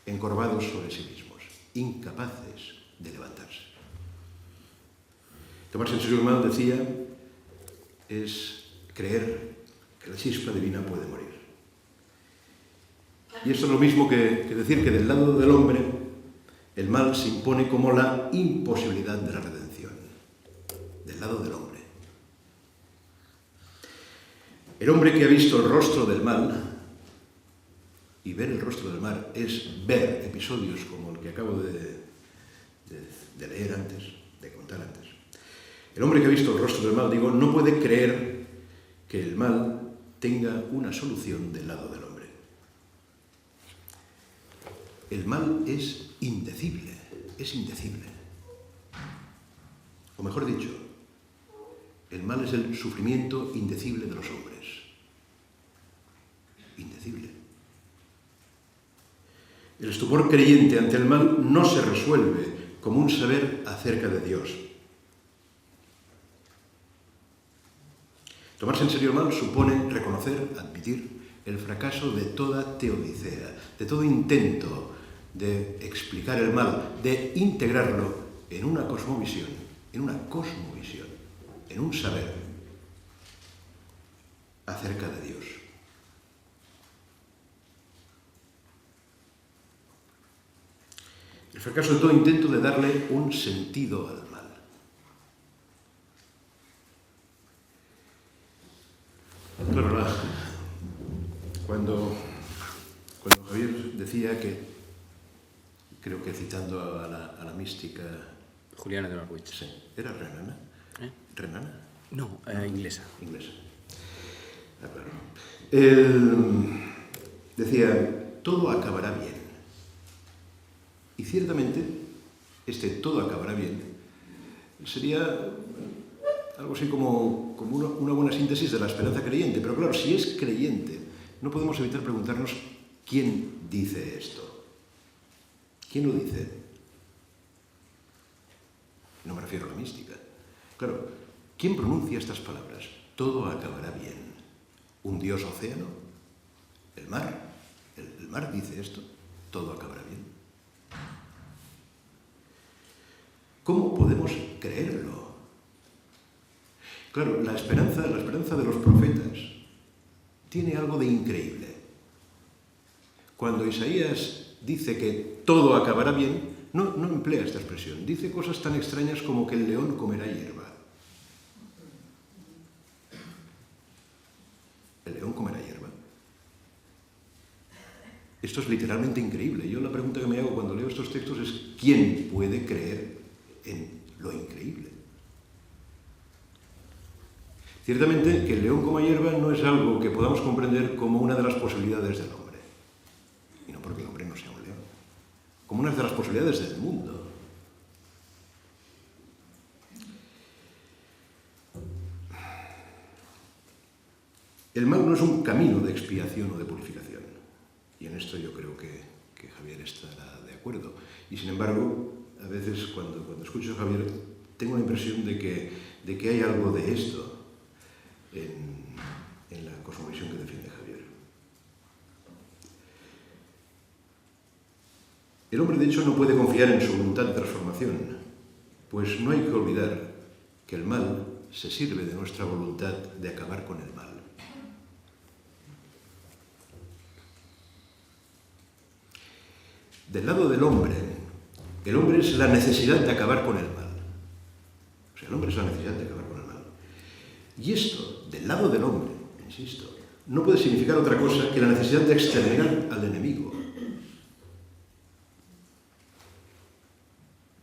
encorvados sobre sí mismos, incapaces de levantarse. Tomarse en serio el mal, decía, es creer que la chispa divina puede morir. Y esto es lo mismo que decir que del lado del hombre el mal se impone como la imposibilidad de la redención. Del lado del hombre. El hombre que ha visto el rostro del mal, y ver el rostro del mal es ver episodios como el que acabo de leer antes, de contar antes. El hombre que ha visto el rostro del mal, no puede creer que el mal tenga una solución del lado del hombre. El mal es indecible, es indecible. O mejor dicho, el mal es el sufrimiento indecible de los hombres. Indecible. El estupor creyente ante el mal no se resuelve como un saber acerca de Dios. Tomarse en serio el mal supone reconocer, admitir el fracaso de toda teodicea, de todo intento de explicar el mal, de integrarlo en una cosmovisión, en un saber acerca de Dios. El fracaso de todo intento de darle un sentido al mal. Cuando Javier decía que, creo que citando a la mística... Juliana de Norwich. Sí, ¿era renana? ¿Renana? No, inglesa. Inglesa. Ah, claro. Él decía, todo acabará bien. Y ciertamente, todo acabará bien sería algo así como una buena síntesis de la esperanza creyente. Pero claro, si es creyente, no podemos evitar preguntarnos quién dice esto. ¿Quién lo dice? No me refiero a la mística. Claro, ¿quién pronuncia estas palabras? Todo acabará bien. ¿Un dios océano? ¿El mar? ¿El mar dice esto? Todo acabará bien. ¿Cómo podemos creerlo? Claro, la esperanza de los profetas tiene algo de increíble. Cuando Isaías dice que todo acabará bien, no emplea esta expresión. Dice cosas tan extrañas como que el león comerá hierba. ¿El león comerá hierba? Esto es literalmente increíble. Yo la pregunta que me hago cuando leo estos textos es ¿quién puede creer en lo increíble? Ciertamente que el león coma hierba no es algo que podamos comprender como una de las posibilidades del hombre. Y no porque el hombre no sea un león. Como una de las posibilidades del mundo. El mal no es un camino de expiación o de purificación. Y en esto yo creo que Javier estará de acuerdo. Y sin embargo, a veces cuando escucho a Javier tengo la impresión de que hay algo de esto en la cosmovisión que defiende Javier. El hombre, de hecho, no puede confiar en su voluntad de transformación, pues no hay que olvidar que el mal se sirve de nuestra voluntad de acabar con el mal. Del lado del hombre, el hombre es la necesidad de acabar con el mal. O sea, el hombre es la necesidad de acabar con el mal. Y esto, del lado del hombre, insisto, no puede significar otra cosa que la necesidad de exterminar al enemigo.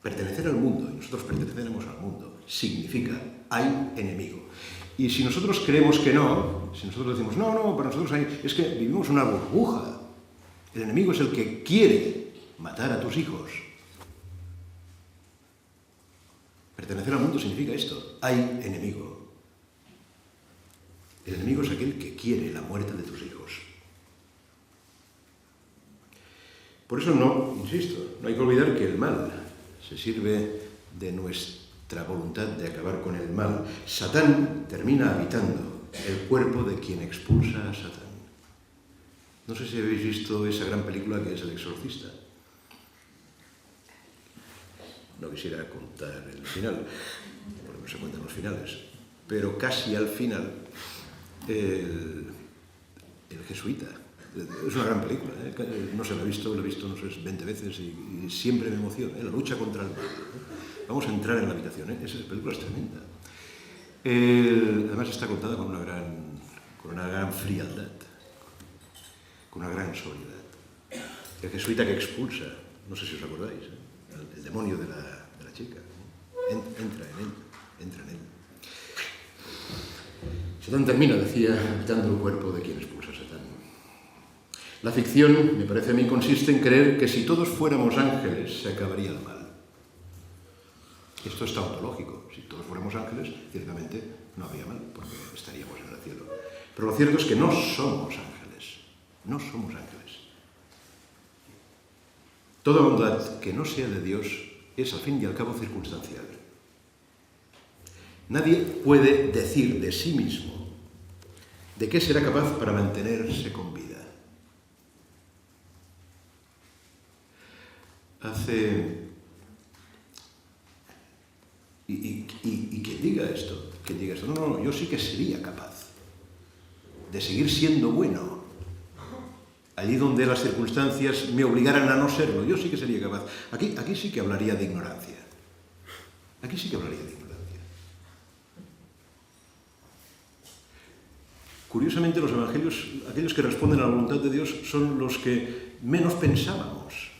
Pertenecer al mundo, y nosotros pertenecemos al mundo, significa hay enemigo. Y si nosotros creemos que no, si nosotros decimos, no, para nosotros es que vivimos una burbuja. El enemigo es el que quiere matar a tus hijos. Pertenecer al mundo significa esto, hay enemigo. El enemigo es aquel que quiere la muerte de tus hijos. Por eso insisto, no hay que olvidar que el mal se sirve de nuestra voluntad de acabar con el mal. Satán termina habitando el cuerpo de quien expulsa a Satán. No sé si habéis visto esa gran película que es El Exorcista. No quisiera contar el final, porque no se cuentan los finales, pero casi al final, el jesuita. Es una gran película, ¿eh? No se la he visto, no sé, 20 veces y siempre me emociona, la lucha contra el mal. Vamos a entrar en la habitación, esa película es tremenda. Además está contada con una gran frialdad, con una gran sobriedad. El jesuita que expulsa, no sé si os acordáis, el demonio de la chica, entra en él. Satán termina, decía, habitando el cuerpo de quien expulsa a Satán. La ficción, me parece a mí, consiste en creer que si todos fuéramos ángeles, se acabaría el mal. Esto es tautológico. Si todos fuéramos ángeles, ciertamente no habría mal, porque estaríamos en el cielo. Pero lo cierto es que no somos ángeles. No somos ángeles. Toda bondad que no sea de Dios es, al fin y al cabo, circunstancial. Nadie puede decir de sí mismo de qué será capaz para mantenerse con vida. Y quien diga esto, no, yo sí que sería capaz de seguir siendo bueno allí donde las circunstancias me obligaran a no serlo, yo sí que sería capaz. Aquí sí que hablaría de ignorancia. Curiosamente, los evangelios, aquellos que responden a la voluntad de Dios, son los que menos pensábamos.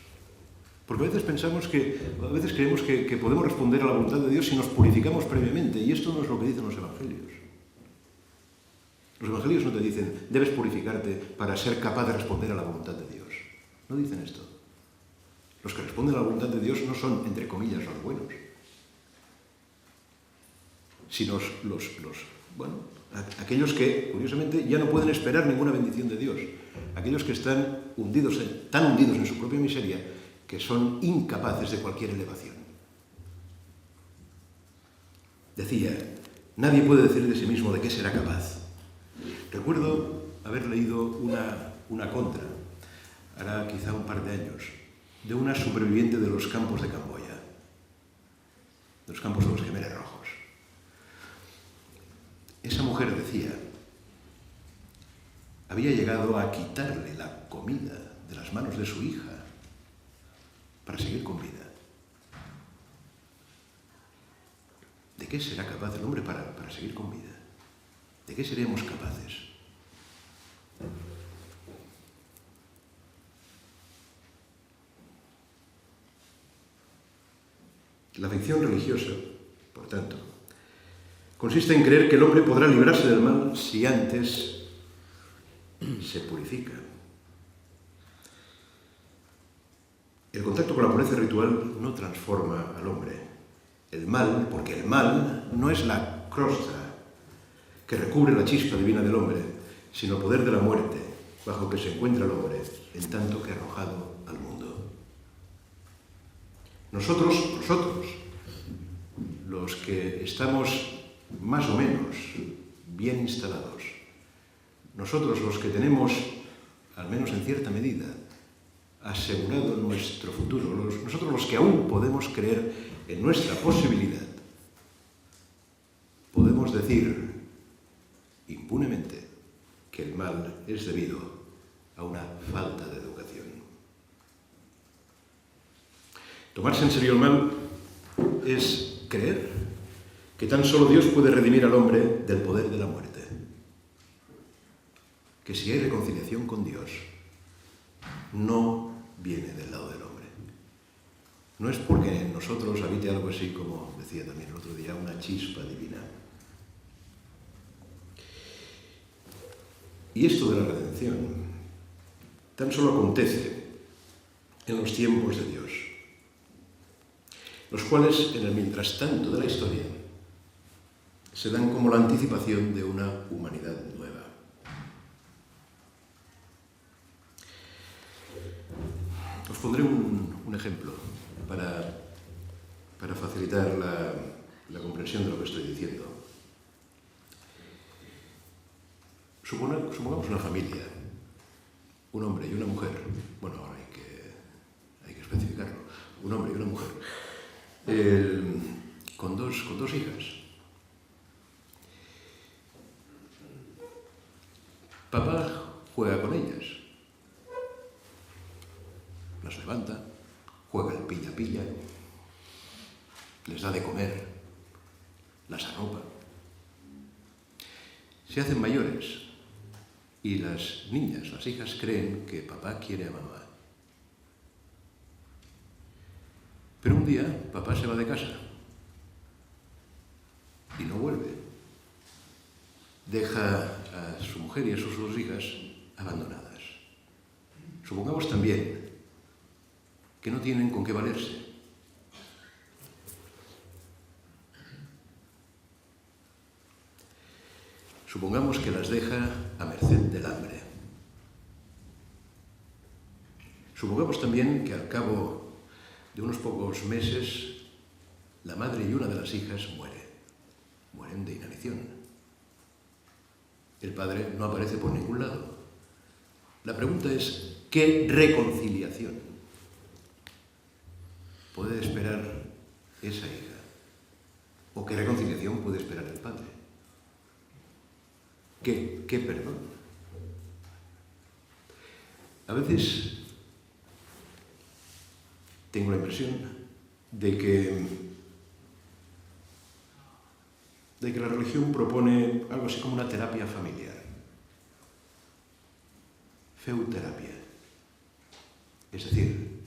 Porque a veces creemos que podemos responder a la voluntad de Dios si nos purificamos previamente, y esto no es lo que dicen los evangelios. Los evangelios no te dicen, debes purificarte para ser capaz de responder a la voluntad de Dios. No dicen esto. Los que responden a la voluntad de Dios no son, entre comillas, los buenos, sino aquellos que, curiosamente, ya no pueden esperar ninguna bendición de Dios. Aquellos que están tan hundidos en su propia miseria que son incapaces de cualquier elevación. Decía, nadie puede decir de sí mismo de qué será capaz. Recuerdo haber leído una contra, hará quizá un par de años, de una superviviente de los campos de Camboya, de los campos de los Jemeres Rojos. Esa mujer decía, había llegado a quitarle la comida de las manos de su hija para seguir con vida. ¿De qué será capaz el hombre para seguir con vida? ¿De qué seremos capaces? La ficción religiosa, por tanto, consiste en creer que el hombre podrá librarse del mal si antes se purifica. El contacto con la pureza ritual no transforma al hombre. El mal, porque el mal no es la crosta que recubre la chispa divina del hombre, sino el poder de la muerte, bajo que se encuentra el hombre, en tanto que arrojado al mundo. Nosotros, los que estamos más o menos bien instalados, nosotros los que tenemos, al menos en cierta medida, asegurado nuestro futuro, nosotros los que aún podemos creer en nuestra posibilidad, podemos decir impunemente que el mal es debido a una falta de educación. Tomarse en serio el mal es creer que tan solo Dios puede redimir al hombre del poder de la muerte. Que si hay reconciliación con Dios, no viene del lado del hombre. No es porque en nosotros habite algo así, como decía también el otro día, una chispa divina. Y esto de la redención tan solo acontece en los tiempos de Dios, los cuales, en el mientras tanto de la historia, se dan como la anticipación de una humanidad nueva. Os pondré un ejemplo para facilitar la comprensión de lo que estoy diciendo. Supongamos una familia, un hombre y una mujer. Bueno, ahora hay que especificarlo. Un hombre y una mujer. Con dos hijas. Papá juega con ellas. Las levanta, juega el pilla-pilla, les da de comer, las arropa. Se hacen mayores y las niñas, las hijas, creen que papá quiere a mamá. Pero un día papá se va de casa y no vuelve. Deja a su mujer y a sus dos hijas abandonadas. Supongamos también que no tienen con qué valerse. Supongamos que las deja a merced del hambre. Supongamos también que al cabo de unos pocos meses la madre y una de las hijas mueren de inanición. El padre no aparece por ningún lado. La pregunta es, ¿qué reconciliación puede esperar esa hija? ¿O qué reconciliación puede esperar el padre? ¿Qué perdón? A veces tengo la impresión de que la religión propone algo así como una terapia familiar. feu terapia. Es decir,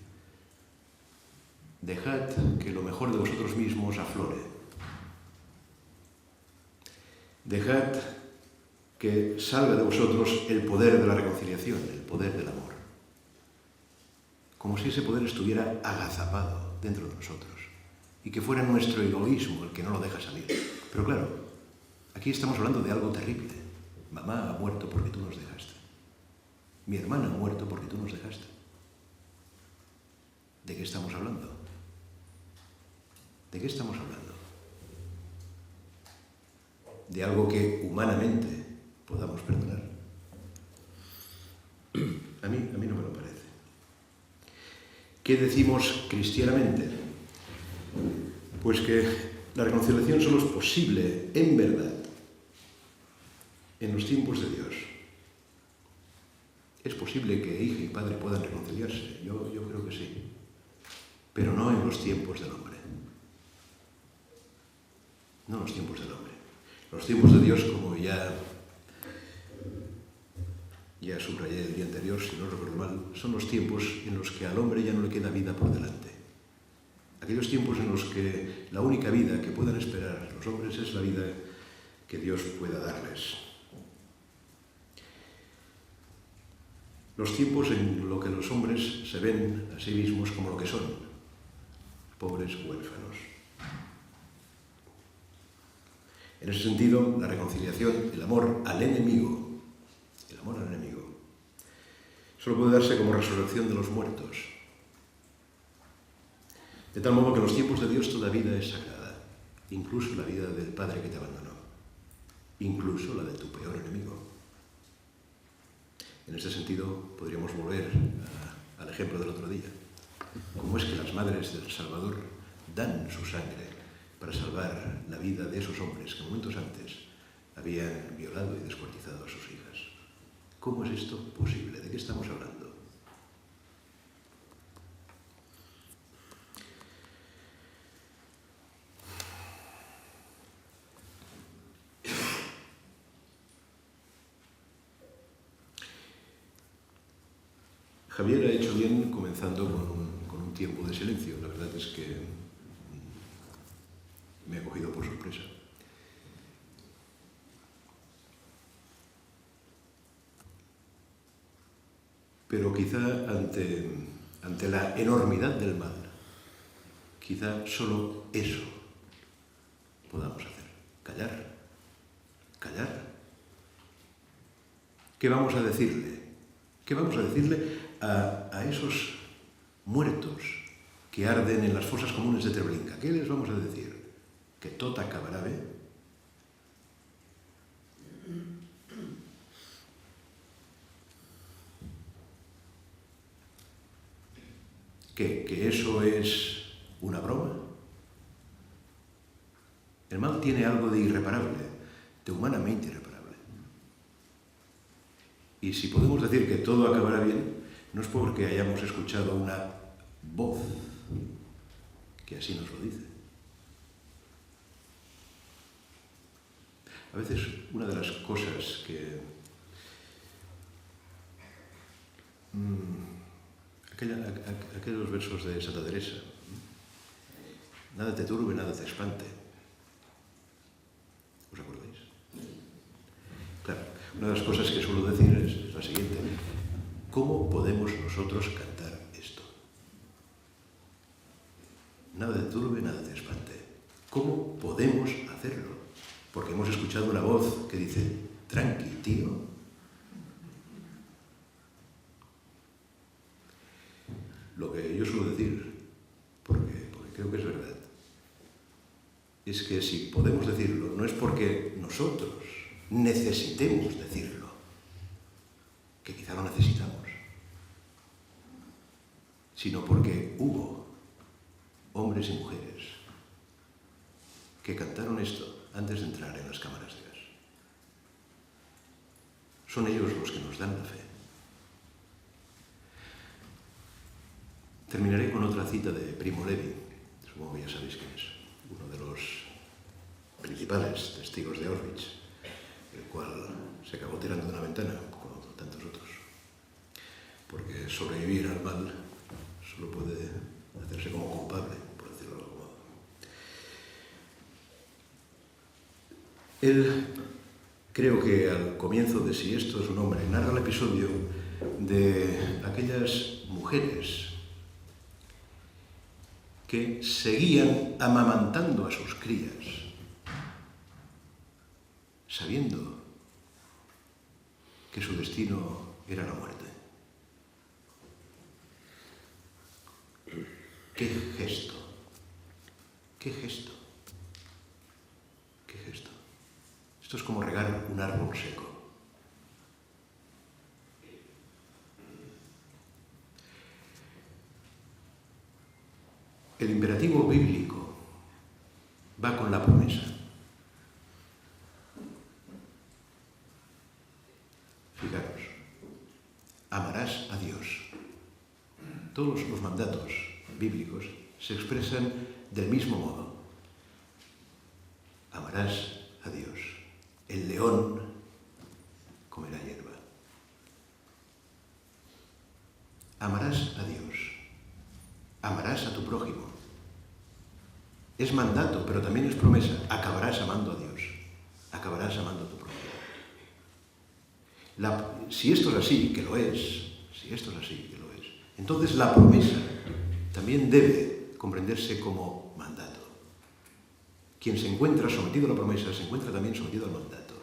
dejad que lo mejor de vosotros mismos aflore. Dejad que salga de vosotros el poder de la reconciliación, el poder del amor. Como si ese poder estuviera agazapado dentro de nosotros y que fuera nuestro egoísmo el que no lo deja salir. Pero claro, aquí estamos hablando de algo terrible. Mamá ha muerto porque tú nos dejaste. Mi hermana ha muerto porque tú nos dejaste. ¿De qué estamos hablando? ¿De qué estamos hablando? ¿De algo que humanamente podamos perdonar? A mí no me lo parece. ¿Qué decimos cristianamente? Pues que la reconciliación solo es posible, en verdad, en los tiempos de Dios. Es posible que hija y padre puedan reconciliarse, yo creo que sí, pero no en los tiempos del hombre. No en los tiempos del hombre. Los tiempos de Dios, como ya subrayé el día anterior, si no recuerdo mal, son los tiempos en los que al hombre ya no le queda vida por delante. Aquellos tiempos en los que la única vida que puedan esperar los hombres es la vida que Dios pueda darles. Los tiempos en los que los hombres se ven a sí mismos como lo que son, pobres huérfanos. En ese sentido, la reconciliación, el amor al enemigo, solo puede darse como resurrección de los muertos. De tal modo que en los tiempos de Dios toda vida es sagrada, incluso la vida del padre que te abandonó, incluso la de tu peor enemigo. En este sentido, podríamos volver al ejemplo del otro día. ¿Cómo es que las madres del Salvador dan su sangre para salvar la vida de esos hombres que momentos antes habían violado y descuartizado a sus hijas? ¿Cómo es esto posible? ¿De qué estamos hablando? Javier ha hecho bien comenzando con un tiempo de silencio. La verdad es que me ha cogido por sorpresa. Pero quizá ante la enormidad del mal, quizá solo eso podamos hacer. Callar. ¿Qué vamos a decirle? ¿Qué vamos a decirle a esos muertos que arden en las fosas comunes de Treblinka? ¿Qué les vamos a decir? ¿Que tot acabará bé? ¿Que eso es una broma? El mal tiene algo de irreparable, de humanamente irreparable. Y si podemos decir que todo acabará bien, no es porque hayamos escuchado una voz que así nos lo dice. A veces una de las cosas que aquellos versos de Santa Teresa, nada te turbe, nada te espante. ¿Os acordáis? Claro, una de las cosas que suelo decir es la siguiente. ¿Cómo podemos nosotros cantar esto? Nada te turbe, nada te espante. ¿Cómo podemos hacerlo? Porque hemos escuchado una voz que dice, tranqui, tío. Lo que yo suelo decir, porque creo que es verdad, es que si podemos decirlo, no es porque nosotros necesitemos decirlo, que quizá lo necesitamos, sino porque hubo hombres y mujeres que cantaron esto antes de entrar en las cámaras de gas. Son ellos los que nos dan la fe. Terminaré con otra cita de Primo Levi, supongo que ya sabéis quién es, uno de los principales testigos de Auschwitz, el cual se acabó tirando de una ventana, como tantos otros. sobrevivir al mal solo puede hacerse como culpable, por decirlo de algún modo. Él, creo que al comienzo de Si esto es un hombre, narra el episodio de aquellas mujeres que seguían amamantando a sus crías, sabiendo que su destino era la muerte. ¡Qué gesto! ¡Qué gesto! ¡Qué gesto! Esto es como regar un árbol seco. El imperativo bíblico va con la promesa. Fijaros, amarás a Dios. Todos los mandatos bíblicos se expresan del mismo modo. Amarás a Dios. El león comerá hierba. Amarás a Dios. Amarás a tu prójimo. Es mandato, pero también es promesa. Acabarás amando a Dios. Acabarás amando a tu prójimo. Si esto es así, que lo es, entonces la promesa también debe comprenderse como mandato. Quien se encuentra sometido a la promesa se encuentra también sometido al mandato.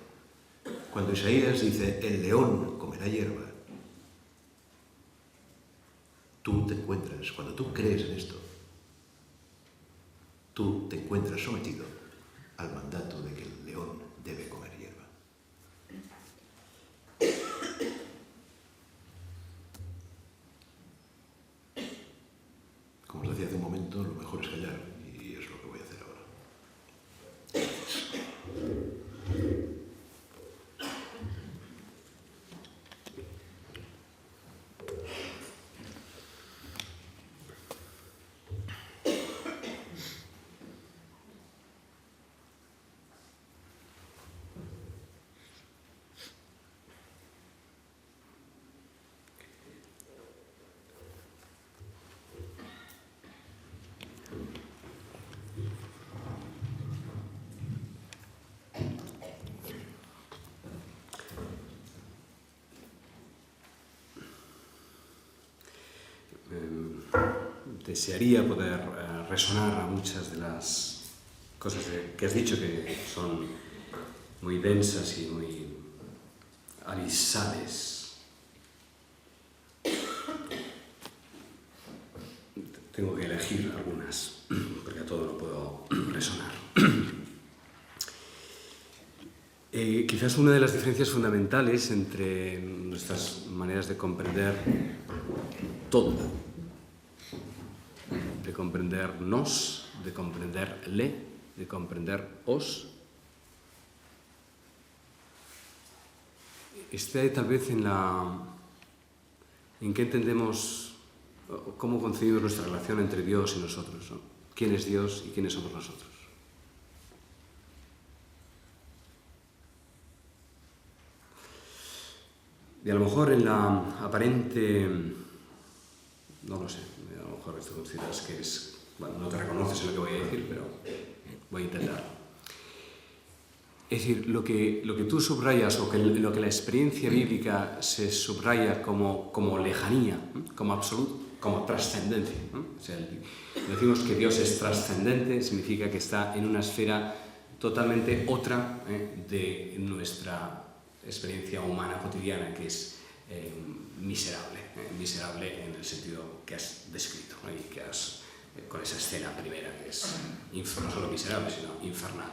Cuando Isaías dice, el león comerá hierba, tú te encuentras, cuando tú crees en esto, tú te encuentras sometido al mandato de que el león debe comer hierba. Como os decía hace un momento, lo mejor es callar, y es lo que voy a hacer ahora. Desearía poder resonar a muchas de las cosas que has dicho, que son muy densas y muy abisales. Tengo que elegir algunas, porque a todo no puedo resonar. Quizás una de las diferencias fundamentales entre nuestras maneras de comprender todo, de comprendernos, de comprenderle, de comprenderos, está tal vez en qué entendemos, cómo concebimos nuestra relación entre Dios y nosotros, ¿no? ¿Quién es Dios y quiénes somos nosotros? Y a lo mejor en la aparente, no lo sé, a lo mejor esto consideras que es, bueno, no te reconoces en lo que voy a decir, pero voy a intentar. Es decir, lo que tú subrayas, o lo que la experiencia bíblica se subraya como lejanía, como absoluto, como trascendencia, ¿no? O sea, decimos que Dios es trascendente, significa que está en una esfera totalmente otra de nuestra experiencia humana cotidiana, que es miserable en el sentido que has descrito, ¿no? Y que has, con esa escena primera, que es no solo miserable, sino infernal.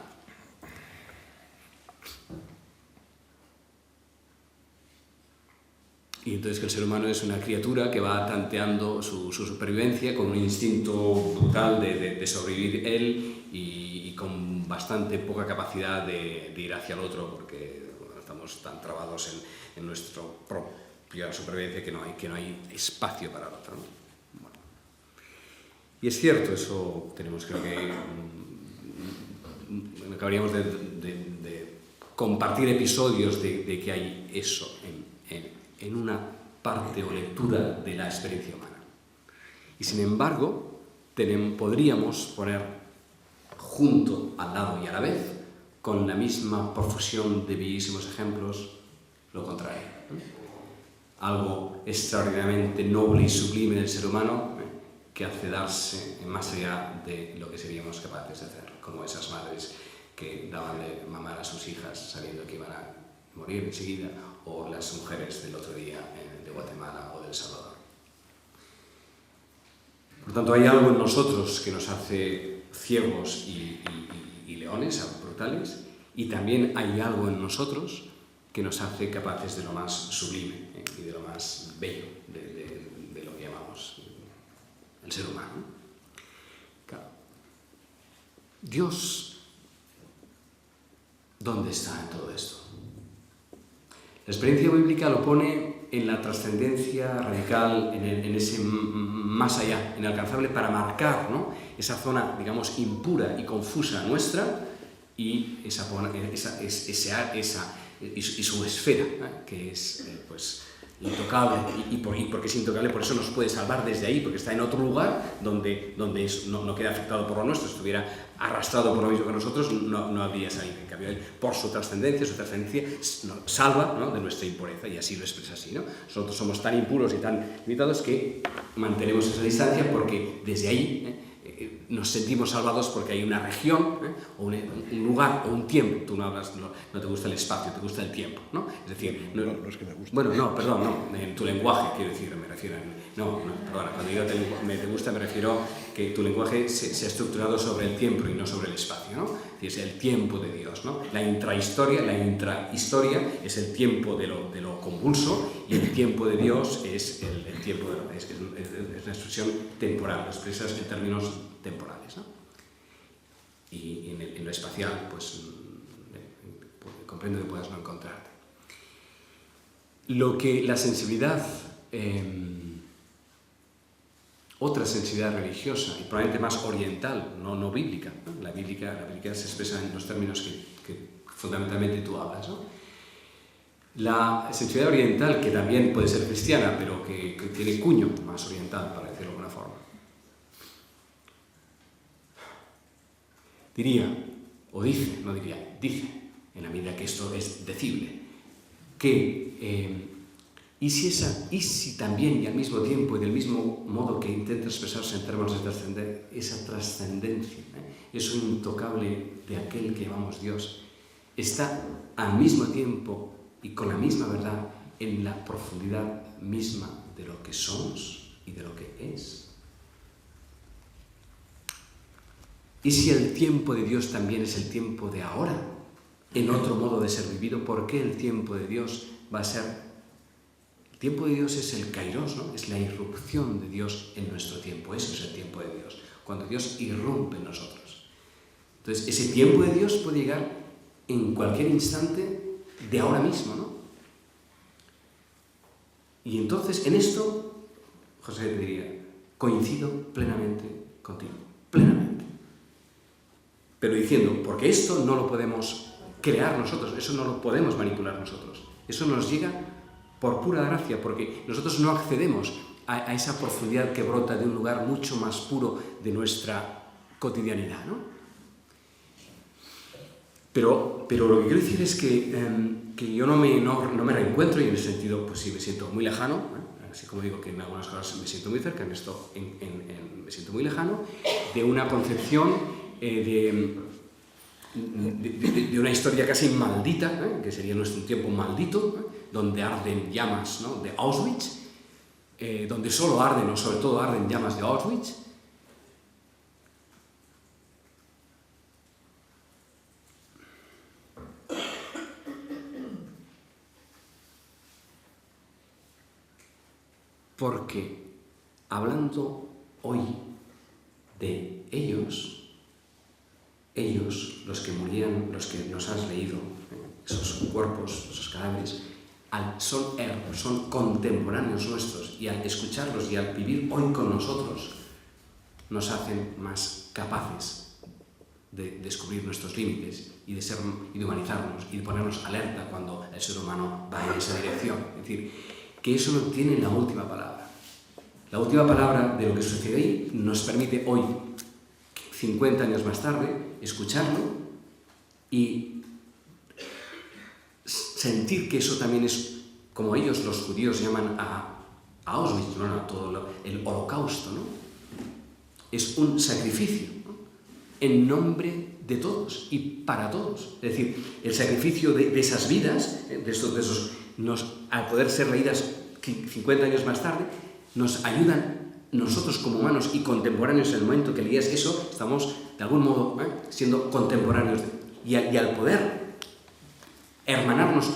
Y entonces que el ser humano es una criatura que va tanteando su supervivencia con un instinto brutal de sobrevivir él y con bastante poca capacidad de ir hacia el otro, porque estamos tan trabados en nuestra propia supervivencia que no hay espacio para el otro, ¿no? Bueno. Y es cierto, eso tenemos, creo que acabaríamos de compartir episodios de que hay eso en una parte o lectura de la experiencia humana. Y sin embargo, podríamos poner junto, al lado y a la vez, con la misma profusión de bellísimos ejemplos, lo contrario. Algo extraordinariamente noble y sublime del ser humano que hace darse más allá de lo que seríamos capaces de hacer, como esas madres que daban de mamar a sus hijas sabiendo que iban a morir enseguida, o las mujeres del otro día de Guatemala o de El Salvador. Por tanto, hay algo en nosotros que nos hace ciegos y leones, brutales, y también hay algo en nosotros que nos hace capaces de lo más sublime y de lo más bello de lo que llamamos el ser humano. Claro. Dios, ¿dónde está en todo esto? La experiencia bíblica lo pone en la trascendencia radical, en ese más allá, inalcanzable, para marcar, ¿no?, esa zona, digamos, impura y confusa nuestra y su esfera, que es pues intocable, y porque es intocable, por eso nos puede salvar desde ahí, porque está en otro lugar donde no queda afectado por lo nuestro. Si estuviera arrastrado por lo mismo que nosotros, no habría salido. En cambio, él, por su trascendencia nos salva, ¿no?, de nuestra impureza, y así lo expresa así, ¿no? Nosotros somos tan impuros y tan limitados que mantenemos esa distancia, porque desde ahí nos sentimos salvados, porque hay una región, o un lugar, o un tiempo. Tú no te gusta el espacio, te gusta el tiempo, ¿no? Es decir, no es que me guste. Bueno, no, perdón, no, en tu lenguaje, quiero decir, me refiero a... perdona, cuando digo te gusta, me refiero que tu lenguaje se ha estructurado sobre el tiempo y no sobre el espacio, ¿no? Es el tiempo de Dios, ¿no? La intrahistoria es el tiempo de lo convulso, y el tiempo de Dios es el tiempo es una expresión temporal, lo expresas en términos temporales, ¿no? Y en lo espacial, pues comprendo que puedas no encontrarte. Lo que la sensibilidad, otra sensibilidad religiosa, y probablemente más oriental, no bíblica, ¿no? La bíblica se expresa en los términos que fundamentalmente tú hablas, ¿no? La sensibilidad oriental, que también puede ser cristiana, pero que tiene cuño más oriental, para decirlo de alguna forma, dice, en la medida que esto es decible, que y si también y al mismo tiempo y del mismo modo que intenta expresarse en términos de esa trascendencia, eso intocable de aquel que llamamos Dios, está al mismo tiempo y con la misma verdad en la profundidad misma de lo que somos y de lo que es. Y si el tiempo de Dios también es el tiempo de ahora, en otro modo de ser vivido, ¿por qué el tiempo de Dios va a ser? El tiempo de Dios es el kairos, ¿no? Es la irrupción de Dios en nuestro tiempo. Eso es el tiempo de Dios, cuando Dios irrumpe en nosotros. Entonces, ese tiempo de Dios puede llegar en cualquier instante de ahora mismo, ¿no? Y entonces, en esto, José te diría, coincido plenamente contigo, plenamente. Pero diciendo, porque esto no lo podemos crear nosotros, eso no lo podemos manipular nosotros. Eso nos llega por pura gracia, porque nosotros no accedemos a esa profundidad que brota de un lugar mucho más puro de nuestra cotidianidad, ¿no? Pero lo que quiero decir es que yo no me reencuentro, y en ese sentido pues sí me siento muy lejano, así como digo que en algunas cosas me siento muy cerca, en esto me siento muy lejano, de una concepción de una historia casi maldita, que sería nuestro tiempo maldito, donde arden llamas, ¿no?, de Auschwitz, donde solo arden, o sobre todo arden llamas de Auschwitz. Porque hablando hoy de ellos, los que morían, los que nos has leído, esos cuerpos, esos cadáveres, son contemporáneos nuestros, y al escucharlos y al vivir hoy con nosotros, nos hacen más capaces de descubrir nuestros límites y de humanizarnos y de ponernos alerta cuando el ser humano va en esa dirección. Es decir, que eso no tiene la última palabra. La última palabra de lo que sucede ahí nos permite hoy, 50 años más tarde, escucharlo y sentir que eso también es, como ellos los judíos llaman a Auschwitz, ¿no? A todo el holocausto, ¿no? Es un sacrificio, ¿no? En nombre de todos y para todos. Es decir, el sacrificio de esas vidas, al poder ser leídas 50 años más tarde, nos ayudan nosotros como humanos y contemporáneos en el momento que leías eso, estamos de algún modo siendo contemporáneos. Y al poder hermanarnos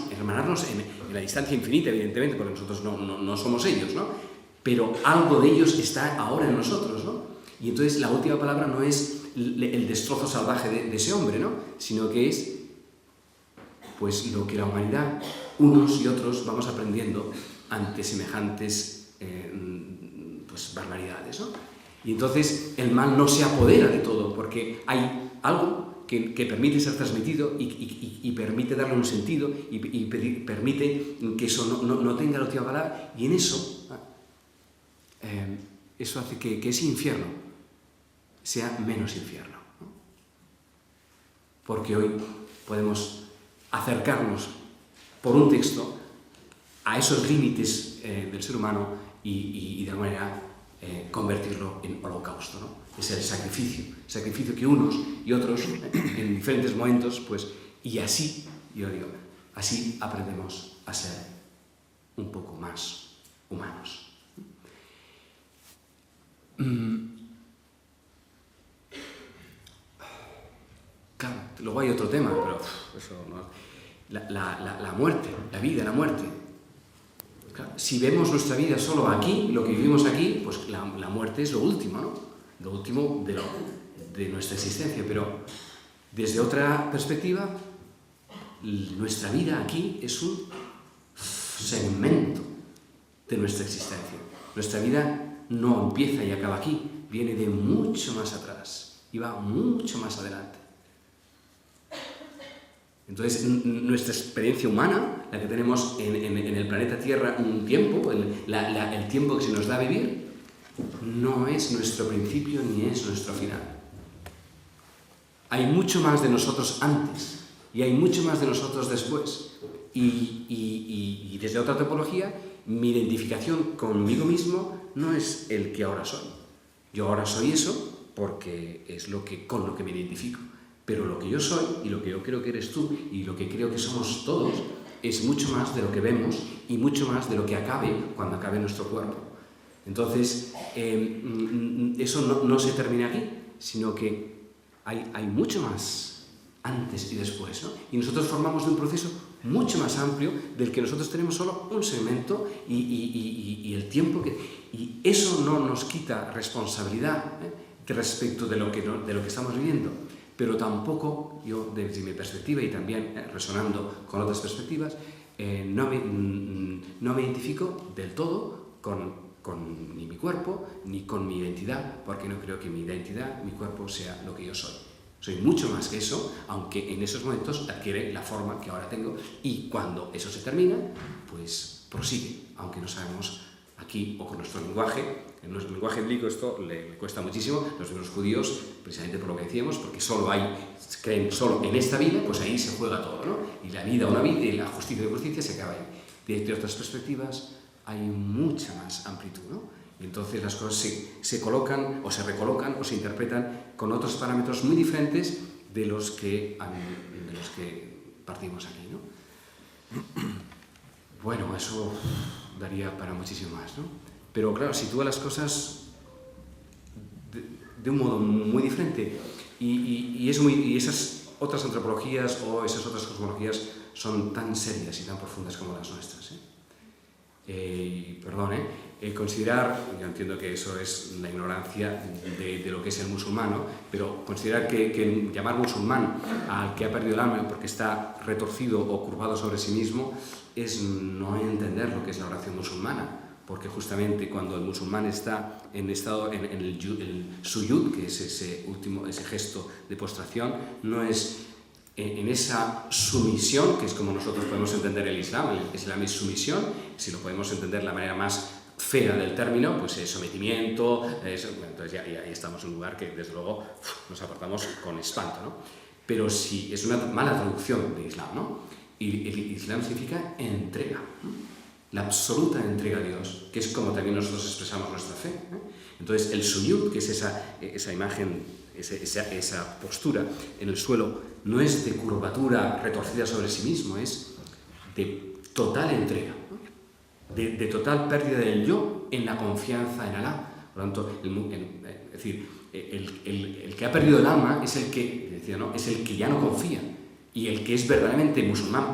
en la distancia infinita, evidentemente, porque nosotros no somos ellos, ¿no? Pero algo de ellos está ahora en nosotros, ¿no? Y entonces la última palabra no es el destrozo salvaje de ese hombre, ¿no? Sino que es pues lo que la humanidad, unos y otros, vamos aprendiendo ante semejantes pues barbaridades, ¿no? Y entonces el mal no se apodera de todo, porque hay algo que permite ser transmitido y permite darle un sentido y permite que eso no tenga la última palabra, y en eso hace que ese infierno sea menos infierno, ¿no? Porque hoy podemos acercarnos por un texto a esos límites del ser humano y de alguna manera convertirlo en holocausto, ¿no? Es el sacrificio que unos y otros en diferentes momentos, pues, y así, yo digo, así aprendemos a ser un poco más humanos. Claro, luego hay otro tema, pero eso no. La muerte, la vida, la muerte. Claro, si vemos nuestra vida solo aquí, lo que vivimos aquí, pues la muerte es lo último, ¿no? Lo último de nuestra existencia. Pero desde otra perspectiva, nuestra vida aquí es un segmento de nuestra existencia. Nuestra vida no empieza y acaba aquí, viene de mucho más atrás y va mucho más adelante. Entonces, nuestra experiencia humana, la que tenemos en el planeta Tierra un tiempo, el tiempo que se nos da a vivir, no es nuestro principio ni es nuestro final. Hay mucho más de nosotros antes y hay mucho más de nosotros después. Y desde otra topología, mi identificación conmigo mismo no es el que ahora soy. Yo ahora soy eso porque es con lo que me identifico. Pero lo que yo soy y lo que yo creo que eres tú y lo que creo que somos todos es mucho más de lo que vemos y mucho más de lo que acabe cuando acabe nuestro cuerpo. Entonces, eso no se termina aquí, sino que hay mucho más antes y después, ¿no? Y nosotros formamos de un proceso mucho más amplio del que nosotros tenemos solo un segmento y el tiempo y eso no nos quita responsabilidad respecto de lo que estamos viviendo. Pero tampoco, yo desde mi perspectiva y también resonando con otras perspectivas, no me identifico del todo con ni mi cuerpo ni con mi identidad, porque no creo que mi identidad, mi cuerpo, sea lo que yo soy. Soy mucho más que eso, aunque en esos momentos adquiere la forma que ahora tengo, y cuando eso se termina, pues prosigue, aunque no sabemos aquí o con nuestro lenguaje. En nuestro lenguaje bíblico esto le cuesta muchísimo. Los judíos, precisamente por lo que decíamos, porque creen solo en esta vida, pues ahí se juega todo, ¿no? Y la vida una vida y la justicia de justicia se acaba ahí. Desde otras perspectivas hay mucha más amplitud, ¿no? Y entonces las cosas se colocan o se recolocan o se interpretan con otros parámetros muy diferentes de los que partimos aquí, ¿no? Bueno, eso daría para muchísimo más, ¿no? Pero claro, sitúa las cosas de un modo muy diferente y esas otras antropologías o esas otras cosmologías son tan serias y tan profundas como las nuestras, considerar, yo entiendo que eso es la ignorancia de lo que es el musulmán, pero considerar que llamar musulmán al que ha perdido el alma porque está retorcido o curvado sobre sí mismo es no entender lo que es la oración musulmana. Porque justamente cuando el musulmán está en el suyud, que es ese gesto de postración, no es en esa sumisión, que es como nosotros podemos entender el Islam. El Islam es sumisión, si lo podemos entender de la manera más fea del término, pues es sometimiento, entonces ya estamos en un lugar que desde luego nos apartamos con espanto, ¿no? Pero si es una mala traducción de Islam, ¿no? Y el Islam significa entrega, ¿no? La absoluta entrega a Dios, que es como también nosotros expresamos nuestra fe, ¿eh? Entonces el sujud, que es esa imagen, esa postura en el suelo, no es de curvatura retorcida sobre sí mismo, es de total entrega, ¿no? De total pérdida del yo en la confianza en Alá. Por lo tanto, es decir, el que ha perdido el alma es el que, decía, ¿no? Es el que ya no confía. Y el que es verdaderamente musulmán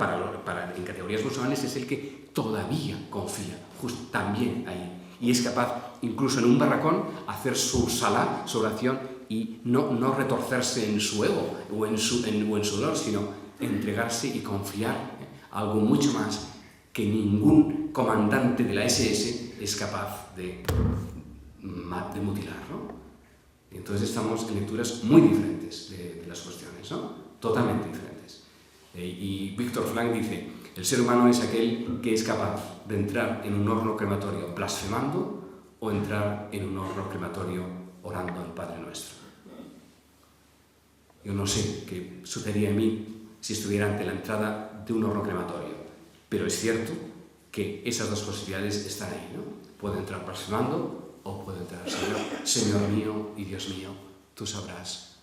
en categorías musulmanes es el que todavía confía, justo también ahí. Y es capaz, incluso en un barracón, hacer su salá, su oración, y no retorcerse en su ego o en su dolor, sino entregarse y confiar, ¿eh? Algo mucho más que ningún comandante de la SS es capaz de mutilar, ¿no? Y entonces estamos en lecturas muy diferentes de las cuestiones, ¿no? Totalmente diferentes. Y Víctor Frank dice, el ser humano es aquel que es capaz de entrar en un horno crematorio blasfemando o entrar en un horno crematorio orando al Padre Nuestro. Yo no sé qué sucedería en mí si estuviera ante la entrada de un horno crematorio, pero es cierto que esas dos posibilidades están ahí, ¿no? Puedo entrar blasfemando o puedo entrar, Señor mío y Dios mío, tú sabrás,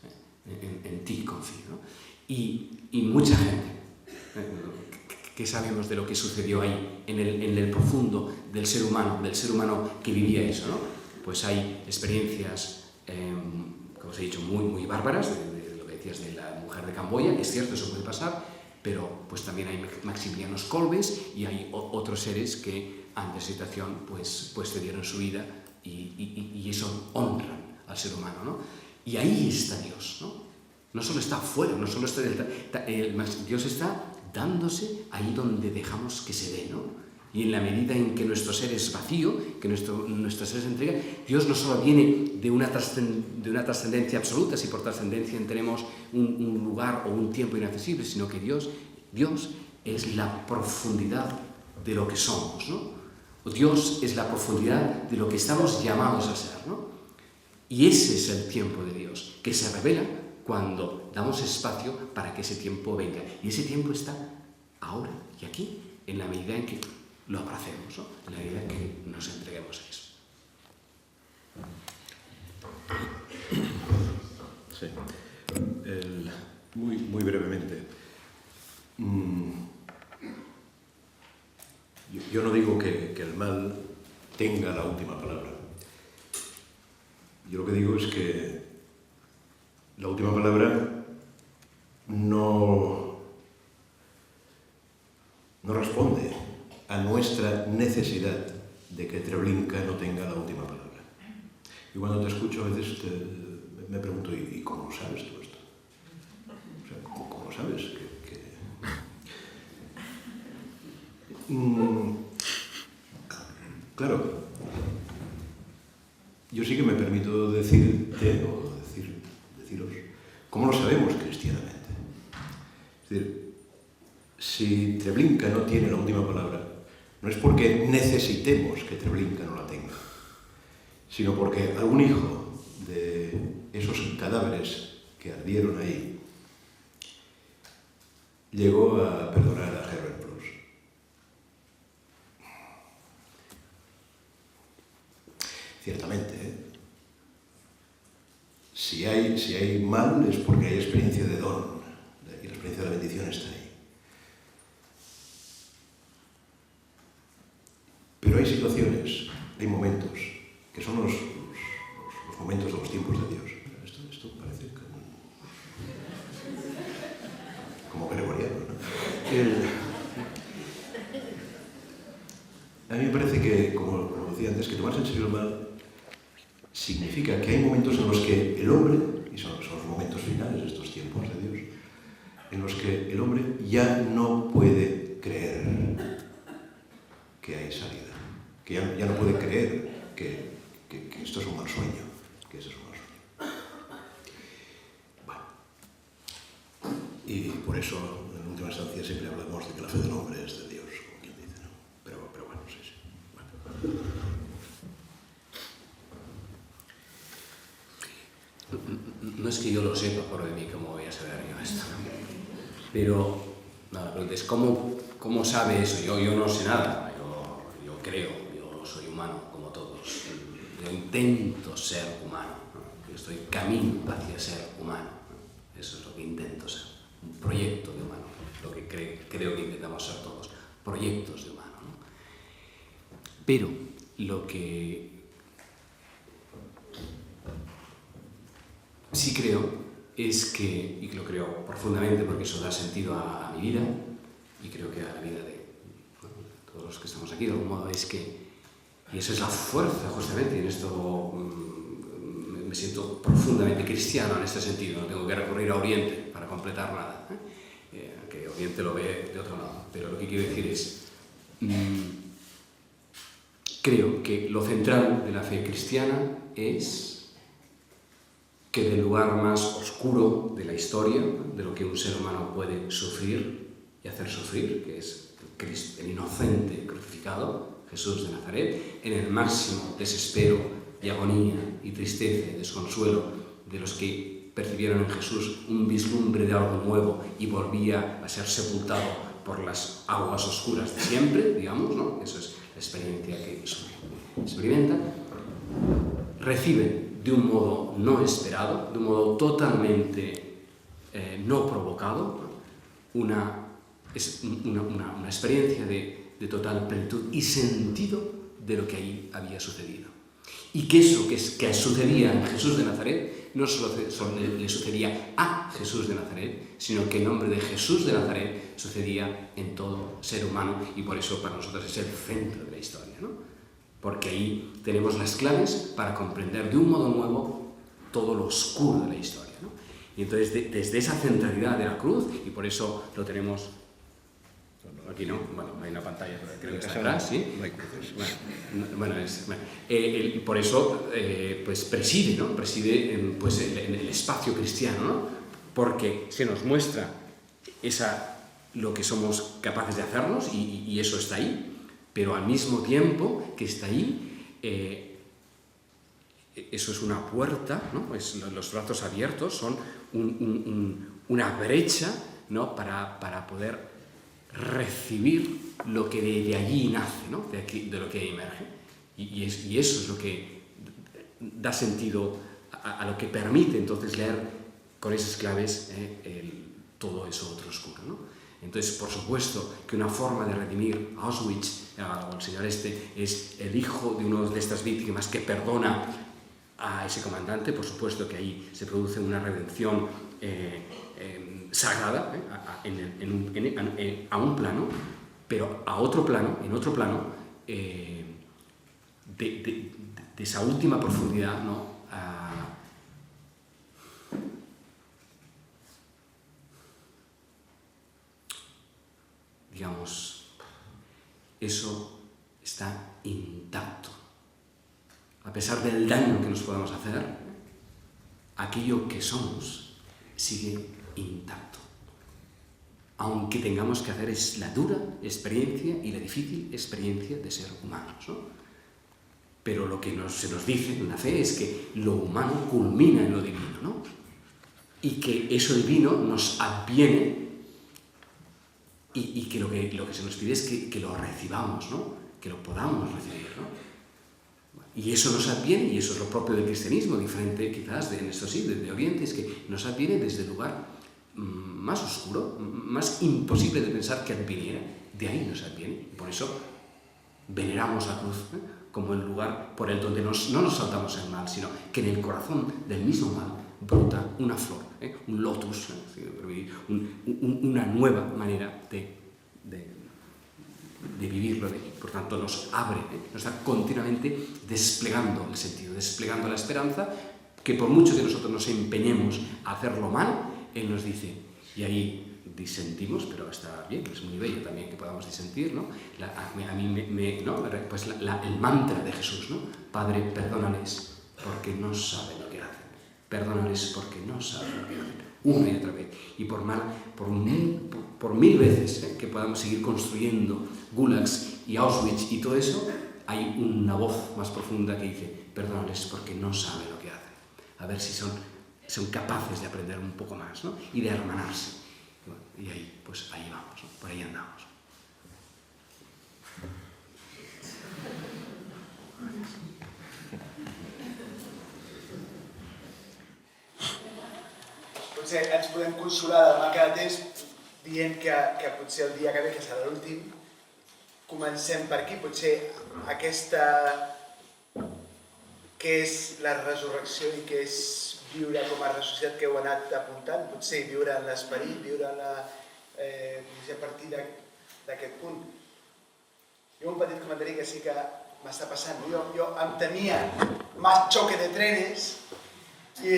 en ti confío, ¿no? Y mucha gente, ¿qué sabemos de lo que sucedió ahí, en el profundo del ser humano que vivía eso, ¿no? Pues hay experiencias, como os he dicho, muy, muy bárbaras, de lo que decías de la mujer de Camboya. Es cierto, eso puede pasar, pero pues también hay Maximilianos Kolbes y hay otros seres que ante esa situación pues cedieron su vida y eso honran al ser humano, ¿no? Y ahí está Dios, ¿no? No solo está afuera, no solo está Dios está dándose ahí donde dejamos que se dé, ¿no? Y en la medida en que nuestro ser es vacío, que nuestro ser se entrega, Dios no solo viene de una trascendencia absoluta, si por trascendencia tenemos un lugar o un tiempo inaccesible, sino que Dios es la profundidad de lo que somos, ¿no? Dios es la profundidad de lo que estamos llamados a ser, ¿no? Y ese es el tiempo de Dios, que se revela cuando damos espacio para que ese tiempo venga. Y ese tiempo está ahora y aquí, en la medida en que lo abracemos, ¿no? En la medida en que nos entreguemos a eso. Sí. Muy brevemente. Yo no digo que el mal tenga la última palabra. Yo lo que digo es que la última palabra no responde a nuestra necesidad de que Treblinka no tenga la última palabra. Y cuando te escucho a veces me pregunto, ¿y cómo sabes tú esto? O sea, ¿cómo sabes que... Claro, yo sí que me permito decirte o deciros cómo lo sabemos cristianamente. Es decir, si Treblinka no tiene la última palabra, no es porque necesitemos que Treblinka no la tenga, sino porque algún hijo de esos cadáveres que ardieron ahí llegó a perdonar a Herbert Plus. Ciertamente, si hay mal es porque hay experiencia de don, y la experiencia de la bendición está ahí. Pero hay situaciones, hay momentos, que son los momentos de los tiempos de Dios. Esto parece como gregoriano, ¿no? A mí me parece que, como decía antes, que tomarse en serio el mal significa que hay momentos en los que el hombre, y son los momentos finales de estos tiempos de Dios, en los que el hombre ya no puede creer que hay salida, que ya no puede creer que esto es un mal sueño, que ese es un mal sueño. Bueno, y por eso, en última instancia, siempre hablamos de que la fe del hombre es de Dios, como quien dice, ¿no? Pero bueno, sí. Bueno. No es que yo lo sepa por de mí, ¿cómo voy a saber yo esto? Pero la pregunta es, ¿cómo sabe eso? Yo no sé nada, yo creo, yo soy humano como todos. Yo intento ser humano, ¿no? Yo estoy camino hacia ser humano, ¿no? Eso es lo que intento ser, un proyecto de humano, lo que creo que intentamos ser todos, proyectos de humano, ¿no? Pero lo que sí creo es que, y lo creo profundamente porque eso da sentido a mi vida y creo que a la vida de todos los que estamos aquí de algún modo, es que, y eso es la fuerza justamente, y en esto me siento profundamente cristiano en este sentido, no tengo que recurrir a Oriente para completar nada, que Oriente lo ve de otro lado, pero lo que quiero decir es, creo que lo central de la fe cristiana es que del lugar más oscuro de la historia, de lo que un ser humano puede sufrir y hacer sufrir, que es el inocente crucificado, Jesús de Nazaret, en el máximo desespero y agonía y tristeza y desconsuelo de los que percibieron en Jesús un vislumbre de algo nuevo y volvía a ser sepultado por las aguas oscuras de siempre, digamos, ¿no? Eso es la experiencia que experimenta, reciben de un modo no esperado, de un modo totalmente no provocado, una experiencia de total plenitud y sentido de lo que ahí había sucedido. Y que eso que sucedía en Jesús de Nazaret no solo le sucedía a Jesús de Nazaret, sino que en nombre de Jesús de Nazaret sucedía en todo ser humano, y por eso para nosotros es el centro de la historia, ¿no? Porque ahí tenemos las claves para comprender de un modo nuevo todo lo oscuro de la historia, ¿no? Y entonces desde esa centralidad de la cruz, y por eso lo tenemos aquí, ¿no? Bueno, hay una pantalla, pero creo que está atrás, ¿sí? No hay cruces. Por eso pues preside, ¿no? Preside pues, en el espacio cristiano, ¿no? Porque se nos muestra lo que somos capaces de hacernos, y eso está ahí, pero al mismo tiempo que está ahí, eso es una puerta, ¿no? Los brazos abiertos son una brecha, ¿no? para poder recibir lo que de allí nace, ¿no? de lo que ahí emerge. Y eso es lo que da sentido a lo que permite entonces leer con esas claves todo eso otro oscuro, ¿no? Entonces, por supuesto que una forma de redimir a Auschwitz, al señor es el hijo de una de estas víctimas que perdona a ese comandante. Por supuesto que ahí se produce una redención sagrada, a un plano, pero en otro plano, de esa última profundidad, ¿no? Digamos, eso está intacto. A pesar del daño que nos podamos hacer, aquello que somos sigue intacto. Aunque tengamos que hacer la dura experiencia y la difícil experiencia de ser humanos, ¿no? Pero lo que se nos dice en la fe es que lo humano culmina en lo divino, ¿no? Y que eso divino nos adviene, y que lo que se nos pide es que lo recibamos, ¿no? Que lo podamos recibir, ¿no? Y eso nos adviene, y eso es lo propio del cristianismo, diferente quizás de Oriente, es que nos adviene desde el lugar más oscuro, más imposible de pensar que adviniera. De ahí nos adviene, y por eso veneramos la cruz, como el lugar por el donde no nos saltamos el mal, sino que en el corazón del mismo mal brota una flor, un lotus, una nueva manera de vivirlo, por tanto nos abre, nos está continuamente desplegando el sentido, desplegando la esperanza, que por mucho que nosotros nos empeñemos a hacerlo mal, Él nos dice, y ahí disentimos, pero está bien, es muy bello también que podamos disentir, ¿no? A mí ¿no? Pues el mantra de Jesús, ¿no? Padre, perdónales porque no saben lo que hacen. Perdónales porque no saben lo que hacen. una y otra vez. Y por mil veces que podamos seguir construyendo gulags y Auschwitz y todo eso, hay una voz más profunda que dice, perdónales porque no saben lo que hacen. A ver si son capaces de aprender un poco más, ¿no? Y de hermanarse. Y ahí, pues ahí vamos, ¿no? Por ahí andamos. Potser ens podem consolar de demà cada temps dient que potser el dia que ve, que serà l'últim, comencem per aquí. Potser aquesta que és la resurrecció i que és viure com a ressuscitat que heu anat apuntant, potser viure en l'esperit, viure a partir d'aquest punt. Jo un petit comentari que sí que m'està passant. Jo em temia más choque de trenes i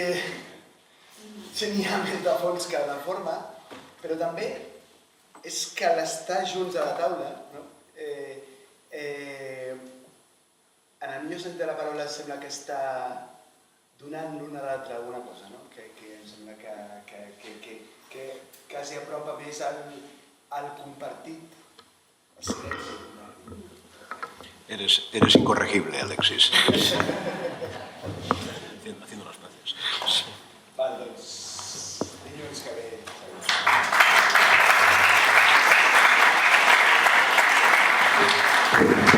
tenia més de fons que de forma, però també és que l'estar junts a la taula, no? En el millor sentit de la paraula sembla que està donant l'un a l'altre alguna cosa, no? Que em sembla que quasi apropa més al compartit, al silenci. Eres incorregible, Alexis. Haciendo las paces. Val, doncs, dilluns que ve. Thank you.